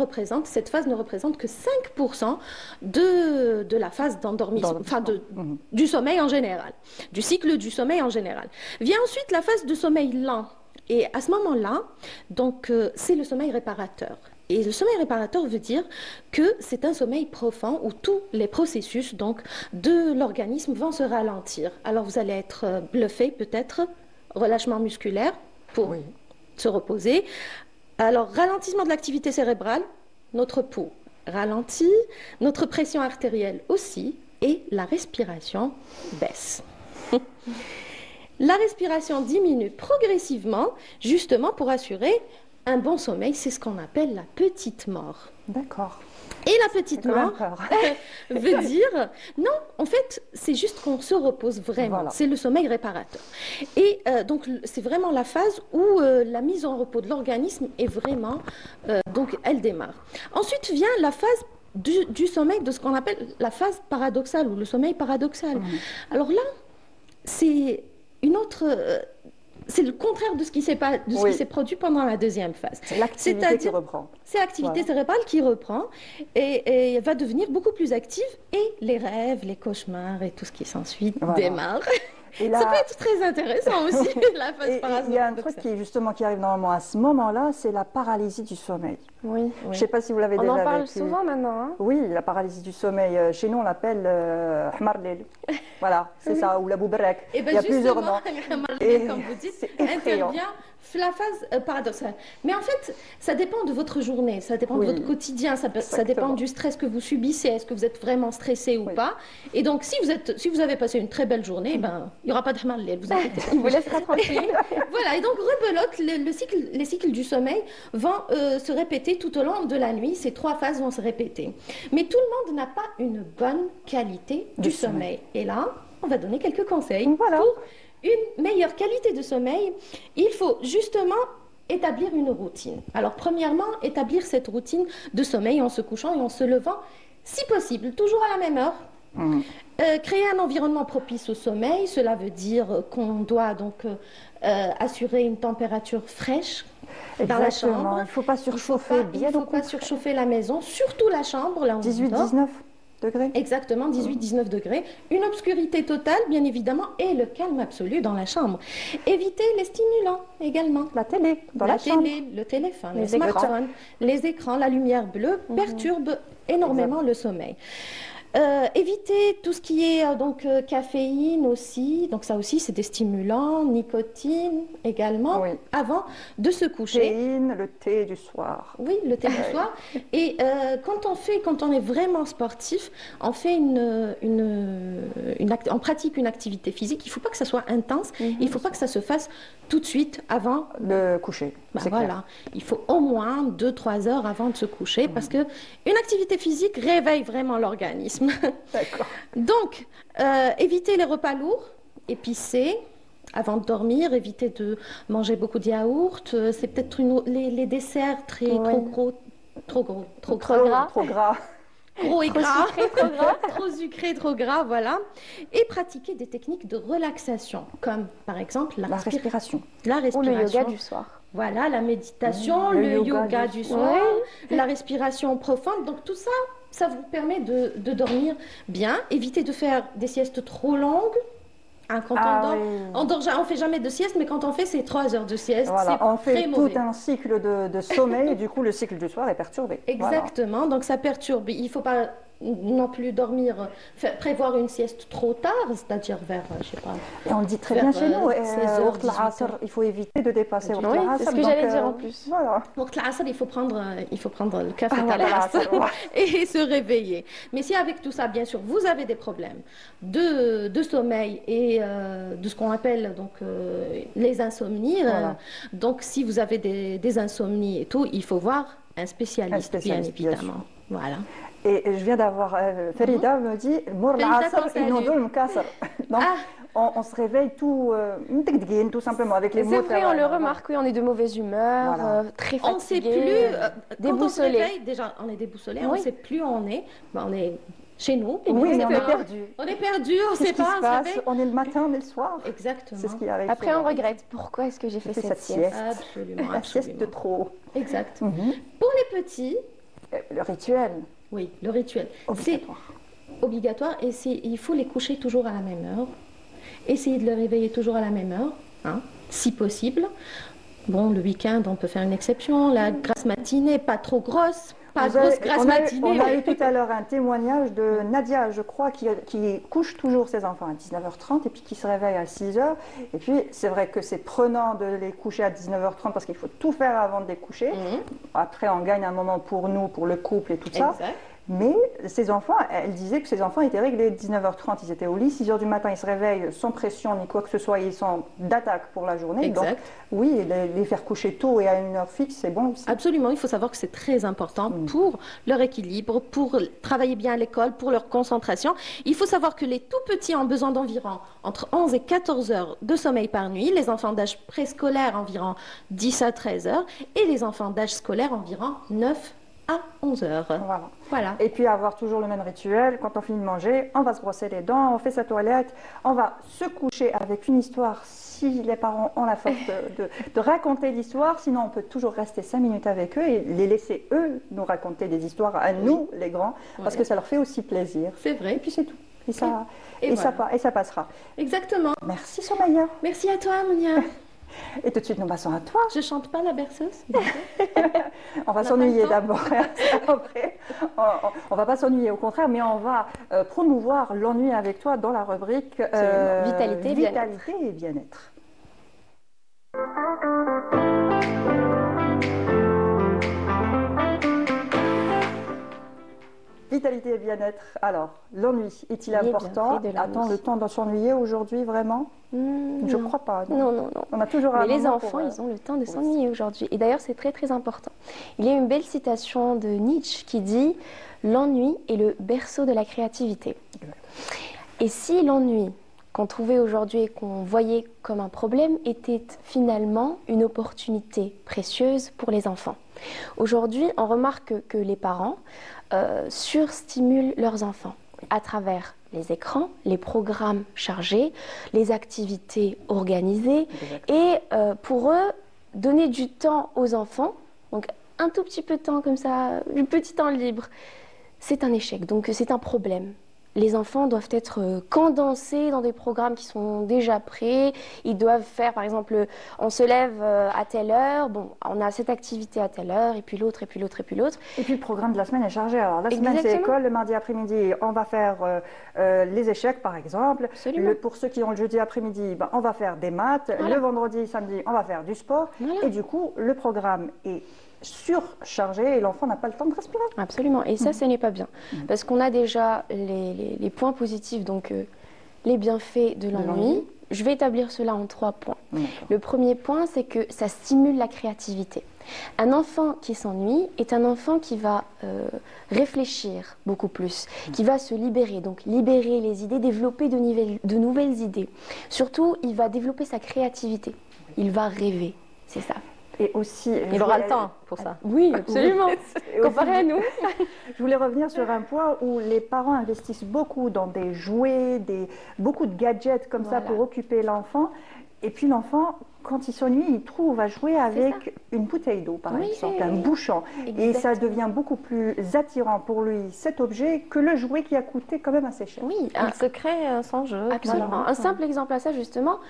représente que 5% de la phase d'endormissement, du sommeil en général, du cycle du sommeil en général. Vient ensuite la phase de sommeil lent et à ce moment-là, donc c'est le sommeil réparateur. Et le sommeil réparateur veut dire que c'est un sommeil profond où tous les processus donc, de l'organisme vont se ralentir. Alors vous allez être bluffé peut-être, relâchement musculaire pour se reposer. Alors ralentissement de l'activité cérébrale, notre pouls ralentit, notre pression artérielle aussi et la respiration baisse. La respiration diminue progressivement justement pour assurer un bon sommeil, c'est ce qu'on appelle la petite mort. D'accord. Et la petite mort veut dire, non, en fait, c'est juste qu'on se repose vraiment. Voilà. C'est le sommeil réparateur. Et donc, c'est vraiment la phase où la mise en repos de l'organisme est vraiment, donc, elle démarre. Ensuite vient la phase du sommeil, de ce qu'on appelle la phase paradoxale ou le sommeil paradoxal. Alors là, c'est une autre... c'est le contraire de ce qui s'est produit pendant la deuxième phase. C'est l'activité qui reprend. C'est l'activité cérébrale qui reprend et va devenir beaucoup plus active et les rêves, les cauchemars et tout ce qui s'ensuit démarrent. Et là, ça peut être très intéressant aussi, la phase paradoxale. Il y a un truc qui arrive normalement à ce moment-là, c'est la paralysie du sommeil. Oui. Je ne sais pas si vous l'avez déjà vécu. On en parle souvent maintenant. Hein. Oui, la paralysie du sommeil. Chez nous, on l'appelle Hmar Lel. Voilà, c'est ça, ou la boubrek. Il y a plusieurs noms. Comme vous dites, intervient la phase paradoxale. Mais en fait, ça dépend de votre journée, ça dépend de votre quotidien, ça dépend du stress que vous subissez. Est-ce que vous êtes vraiment stressé ou pas? Et donc, si vous avez passé une très belle journée, ben, il n'y aura pas de Hmar Lel, vous inquiétez pas. Il vous laissera tranquille. Voilà, et donc rebelote, les cycles du sommeil vont se répéter tout au long de la nuit. Ces trois phases vont se répéter. Mais tout le monde n'a pas une bonne qualité du sommeil. Et là, on va donner quelques conseils pour une meilleure qualité de sommeil. Il faut justement établir une routine. Alors, premièrement, établir cette routine de sommeil en se couchant et en se levant, si possible, toujours à la même heure. Créer un environnement propice au sommeil, cela veut dire qu'on doit donc assurer une température fraîche dans la chambre. Il ne faut pas surchauffer Il ne faut pas surchauffer la maison, surtout la chambre. 18-19 degrés. Exactement, 18-19 degrés. Une obscurité totale, bien évidemment, et le calme absolu dans la chambre. Éviter les stimulants également. La télé, le téléphone, les smartphones, les écrans, la lumière bleue perturbent énormément le sommeil. Éviter tout ce qui est caféine aussi. Donc ça aussi, c'est des stimulants, nicotine également, Oui. avant de se coucher. Théine, le thé du soir. Oui, le thé du soir. Et quand on est vraiment sportif, on fait on pratique une activité physique. Il ne faut pas que ça soit intense. Il ne faut pas que ça se fasse tout de suite avant Le coucher. bah c'est voilà, clair. il faut au moins 2-3 heures avant de se coucher parce que une activité physique réveille vraiment l'organisme. D'accord. Donc, éviter les repas lourds, épicés. Avant de dormir, éviter de manger beaucoup de yaourts. C'est peut-être les desserts trop gros, trop gras. Trop gras. Gros et Trop gras, sucré, trop gras. trop sucré, trop gras, voilà. Et pratiquer des techniques de relaxation, comme par exemple La respiration. la Ou le respiration. yoga du soir. Voilà, la méditation, Le le yoga yoga du du soir. soir, la respiration profonde. Donc tout ça, ça vous permet de dormir bien. Évitez de faire des siestes trop longues. Hein, quand Ah on dort, oui. on fait jamais de sieste, mais quand on fait, c'est 3 heures de sieste. Voilà, C'est on très fait mauvais. tout un cycle de sommeil et du coup le cycle du soir est perturbé. Voilà. Exactement, donc ça perturbe. Il ne faut pas non plus dormir, prévoir une sieste trop tard, c'est-à-dire vers, je sais pas. Et on le dit très Vers, bien chez nous, 16 heures, وقت 18 العصر, heures. il faut éviter de dépasser Oui, وقت c'est العصر, ce que donc, j'allais dire en plus. Voilà. Donc l'asr, il faut prendre le café Ah, à voilà, l'asr l'asr, ouais. et se réveiller. Mais si avec tout ça, bien sûr, vous avez des problèmes de sommeil et de ce qu'on appelle les insomnies, Voilà. donc si vous avez des insomnies et tout, il faut voir un spécialiste, bien spécialiste, bien évidemment. Voilà. Et je viens d'avoir Farida me dit مور Farida, العصر t'en ينوضوا salue. المكاسر. Donc on se réveille tout simplement avec les C'est mots. vrai, on le remarque, oui, on est de mauvaise humeur, Voilà. très On ne sait fatigué, plus, quand on se déboussolé. réveille, déjà on est déboussolé, on Oui. ne sait plus où on est. Ben, on est chez nous. Oui, mais on est Exactement. perdu. On est perdu, on ne Qu'est-ce sait qui pas, se on se passe? réveille. On est le matin, on est le soir. Exactement. C'est ce qui arrive. Après, on souvent. regrette. Pourquoi est-ce que j'ai fait J'ai fait cette cette sieste? sieste. Absolument, La sieste de absolument. trop. Exact. Mhm. Pour les petits, Le rituel oui, le rituel, c'est obligatoire. obligatoire et il faut les coucher toujours à la même heure. Essayez de les réveiller toujours à la même heure, hein, si possible. Bon, le week-end, on peut faire une exception. La grasse matinée, pas trop grosse, pas grosse grasse matinée. On a mais- eu tout à l'heure un témoignage de Nadia, je crois, qui couche toujours ses enfants à 19h30 et puis qui se réveille à 6h. Et puis, c'est vrai que c'est prenant de les coucher à 19h30 parce qu'il faut tout faire avant de les coucher. Mhm. Après, on gagne un moment pour nous, pour le couple et tout ça. Exact. Mais ces enfants, elle disait que ces enfants étaient réglés 19h30, ils étaient au lit, 6h du matin, ils se réveillent sans pression ni quoi que ce soit, ils sont d'attaque pour la journée. Exact. Donc, oui, les faire coucher tôt et à une heure fixe, c'est bon aussi. Absolument, il faut savoir que c'est très important pour leur équilibre, pour travailler bien à l'école, pour leur concentration. Il faut savoir que les tout petits ont besoin d'environ entre 11 et 14 heures de sommeil par nuit, les enfants d'âge préscolaire environ 10 à 13 heures et les enfants d'âge scolaire environ 9 à 11 heures. Voilà. Voilà. Et puis avoir toujours le même rituel, quand on finit de manger, on va se brosser les dents, on fait sa toilette, on va se coucher avec une histoire si les parents ont la force de raconter l'histoire, sinon on peut toujours rester 5 minutes avec eux et les laisser eux nous raconter des histoires à nous, les grands, parce que ça leur fait aussi plaisir. C'est vrai. Et puis c'est tout. Et ça, Et voilà. ça passera. Exactement. Merci Somaya. Merci à toi, Monia. Et tout de suite nous passons à toi. Je chante pas la berceuse. On va n'a s'ennuyer pas le temps. d'abord. Après, on va pas s'ennuyer, au contraire, mais on va promouvoir l'ennui avec toi dans la rubrique Vitalité et bien-être. Vitalité et bien-être. Vitalité et bien-être. Alors, l'ennui est-il Les important? bienfaits de l'ennui. A-t-on le temps de s'ennuyer aujourd'hui vraiment? Je Non. crois pas. Non, non, non. On a toujours un Mais les moment enfants, pour, ils ont le temps de pour s'ennuyer aujourd'hui. Et d'ailleurs, c'est très, très important. Il y a une belle citation de Nietzsche qui dit « L'ennui est le berceau de la créativité ». Et si l'ennui qu'on trouvait aujourd'hui et qu'on voyait comme un problème était finalement une opportunité précieuse pour les enfants. Aujourd'hui, on remarque que les parents surstimulent leurs enfants à travers les écrans, les programmes chargés, les activités organisées et pour eux, donner du temps aux enfants, donc un tout petit peu de temps comme ça, un petit temps libre, c'est un échec, donc c'est un problème. les enfants doivent être condensés dans des programmes qui sont déjà prêts. Ils doivent faire, par exemple, on se lève à telle heure, bon, on a cette activité à telle heure, et puis l'autre, et puis l'autre, et puis l'autre. Et puis le programme de la semaine est chargé. Alors la semaine, c'est école, le mardi après-midi, on va faire les échecs, par exemple. Pour ceux qui ont le jeudi après-midi, ben, on va faire des maths. Voilà. Le vendredi, samedi, on va faire du sport. Voilà. Et du coup, le programme est surchargé et l'enfant n'a pas le temps de respirer. Absolument, et ça, ce n'est pas bien. Parce qu'on a déjà les points positifs, donc les bienfaits de l'ennui. Je vais établir cela en 3 points. Le premier point, c'est que ça stimule la créativité. Un enfant qui s'ennuie est un enfant qui va réfléchir beaucoup plus, qui va se libérer, donc libérer les idées, développer de nouvelles idées. Surtout, il va développer sa créativité. Il va rêver, c'est ça. Et aussi, il aura le temps pour ça. Oui, absolument. Comparé à nous. Je voulais revenir sur un point où les parents investissent beaucoup dans des jouets, beaucoup de gadgets comme ça pour occuper l'enfant. Et puis l'enfant, quand il s'ennuie, il trouve à jouer avec une bouteille d'eau, par exemple, un bouchon. Exactement. Et ça devient beaucoup plus attirant pour lui, cet objet, que le jouet qui a coûté quand même assez cher. Oui, il se crée son jeu. Absolument. Un simple exemple à ça, justement,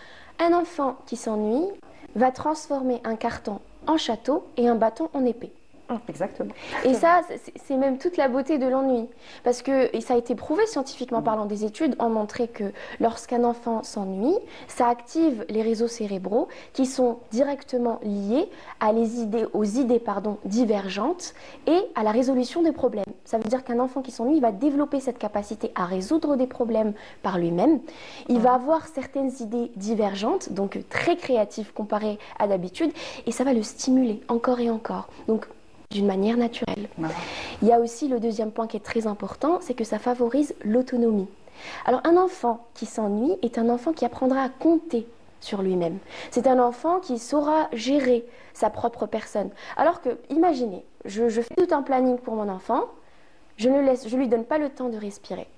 un enfant qui s'ennuie va transformer un carton en château et un bâton en épée. Exactement. Et ça, c'est même toute la beauté de l'ennui. Parce que ça a été prouvé scientifiquement parlant, des études ont montré que lorsqu'un enfant s'ennuie, ça active les réseaux cérébraux qui sont directement liés aux idées divergentes et à la résolution des problèmes. Ça veut dire qu'un enfant qui s'ennuie va développer cette capacité à résoudre des problèmes par lui-même. Il va avoir certaines idées divergentes, donc très créatives comparées à d'habitude, et ça va le stimuler encore et encore. Donc, d'une manière naturelle. Il y a aussi le deuxième point qui est très important, c'est que ça favorise l'autonomie. Alors un enfant qui s'ennuie est un enfant qui apprendra à compter sur lui-même. C'est un enfant qui saura gérer sa propre personne. Alors que, imaginez, je fais tout un planning pour mon enfant, je lui donne pas le temps de respirer.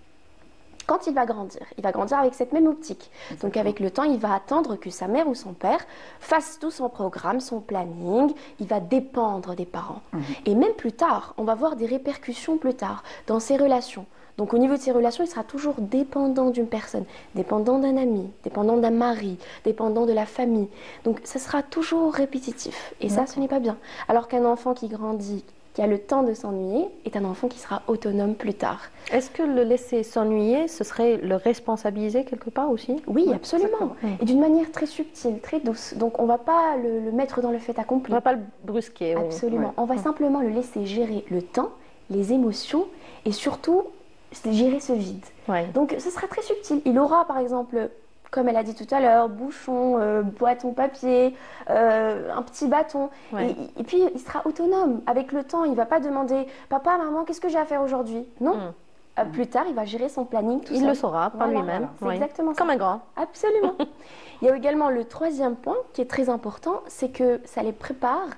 Quand il va grandir avec cette même optique. Donc avec le temps, il va attendre que sa mère ou son père fasse tout son programme, son planning. Il va dépendre des parents. Et même plus tard, on va voir des répercussions plus tard dans ses relations. Donc au niveau de ses relations, il sera toujours dépendant d'une personne, dépendant d'un ami, dépendant d'un mari, dépendant de la famille. Donc ça sera toujours répétitif. Et ça, ce n'est pas bien. Alors qu'un enfant qui grandit, qui a le temps de s'ennuyer, est un enfant qui sera autonome plus tard. Est-ce que le laisser s'ennuyer, ce serait le responsabiliser quelque part aussi? Oui, absolument. Et d'une manière très subtile, très douce. Donc on ne va pas le mettre dans le fait accompli. On ne va pas le brusquer. Absolument. On va simplement le laisser gérer le temps, les émotions et surtout gérer ce vide. Donc ce sera très subtil. Il aura par exemple, comme elle a dit tout à l'heure, bouchon, boîte en papier, un petit bâton. Et puis, il sera autonome. Avec le temps, il ne va pas demander « Papa, maman, qu'est-ce que j'ai à faire aujourd'hui ?» Non. Plus tard, il va gérer son planning tout seul. Il le saura par lui-même. C'est exactement ça. Comme un grand. Absolument. Il y a également le troisième point qui est très important, c'est que ça les prépare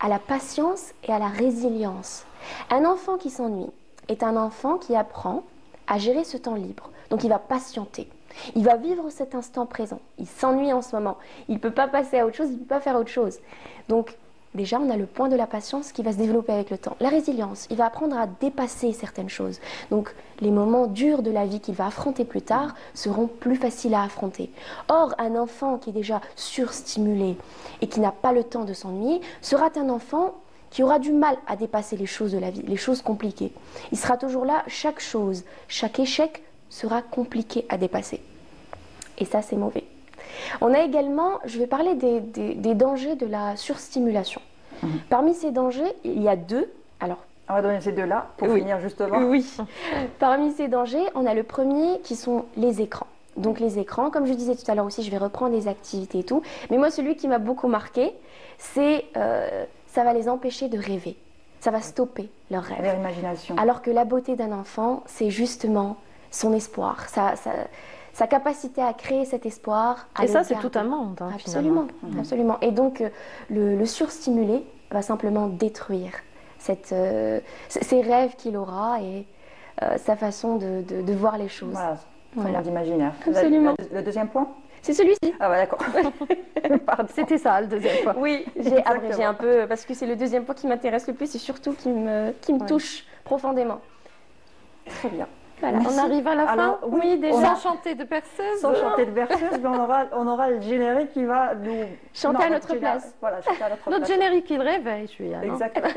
à la patience et à la résilience. Un enfant qui s'ennuie est un enfant qui apprend à gérer ce temps libre. Donc, il va patienter. Il va vivre cet instant présent. Il s'ennuie en ce moment. Il ne peut pas passer à autre chose, il ne peut pas faire autre chose. Donc, déjà, on a le point de la patience qui va se développer avec le temps. La résilience, il va apprendre à dépasser certaines choses. Donc, les moments durs de la vie qu'il va affronter plus tard seront plus faciles à affronter. Or, un enfant qui est déjà surstimulé et qui n'a pas le temps de s'ennuyer sera un enfant qui aura du mal à dépasser les choses de la vie, les choses compliquées. Il sera toujours là, chaque chose, chaque échec sera compliqué à dépasser. Et ça, c'est mauvais. On a également, je vais parler des dangers de la surstimulation. Parmi ces dangers, il y a deux. Alors, on va donner ces deux-là pour finir justement. Oui. Parmi ces dangers, on a le premier qui sont les écrans. Donc les écrans, comme je disais tout à l'heure aussi, je vais reprendre des activités et tout. Mais moi, celui qui m'a beaucoup marqué, c'est ça va les empêcher de rêver. Ça va stopper leurs rêves. Leur imagination. Alors que la beauté d'un enfant, c'est justement son espoir, sa capacité à créer cet espoir. Et ça, c'est tout un monde, absolument, absolument. Et donc, le surstimulé va simplement détruire ses rêves qu'il aura et sa façon de voir les choses. Voilà, d'imaginaire. Absolument. Le deuxième point? C'est celui-ci. Ah, d'accord. C'était ça, le deuxième point. Oui, j'ai abrégé un peu parce que c'est le deuxième point qui m'intéresse le plus et surtout qui me touche profondément. Très bien. Voilà, Merci. on arrive à la fin. Alors, oui, déjà. on a- Sans chanter de berceuse. Sans chanter de berceuse, mais on aura le générique qui va nous... Chanter à notre place. Voilà, chanter à notre Notre place. générique, il réveille, celui-là. non Exactement.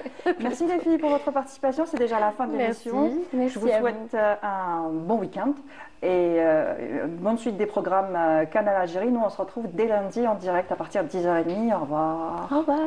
Merci les filles pour votre participation. C'est déjà la fin de l'émission. Merci Je vous à souhaite un bon week-end et bonne suite des programmes Canal Algérie. Nous, on se retrouve dès lundi en direct à partir de 10h30. Au revoir. Au revoir.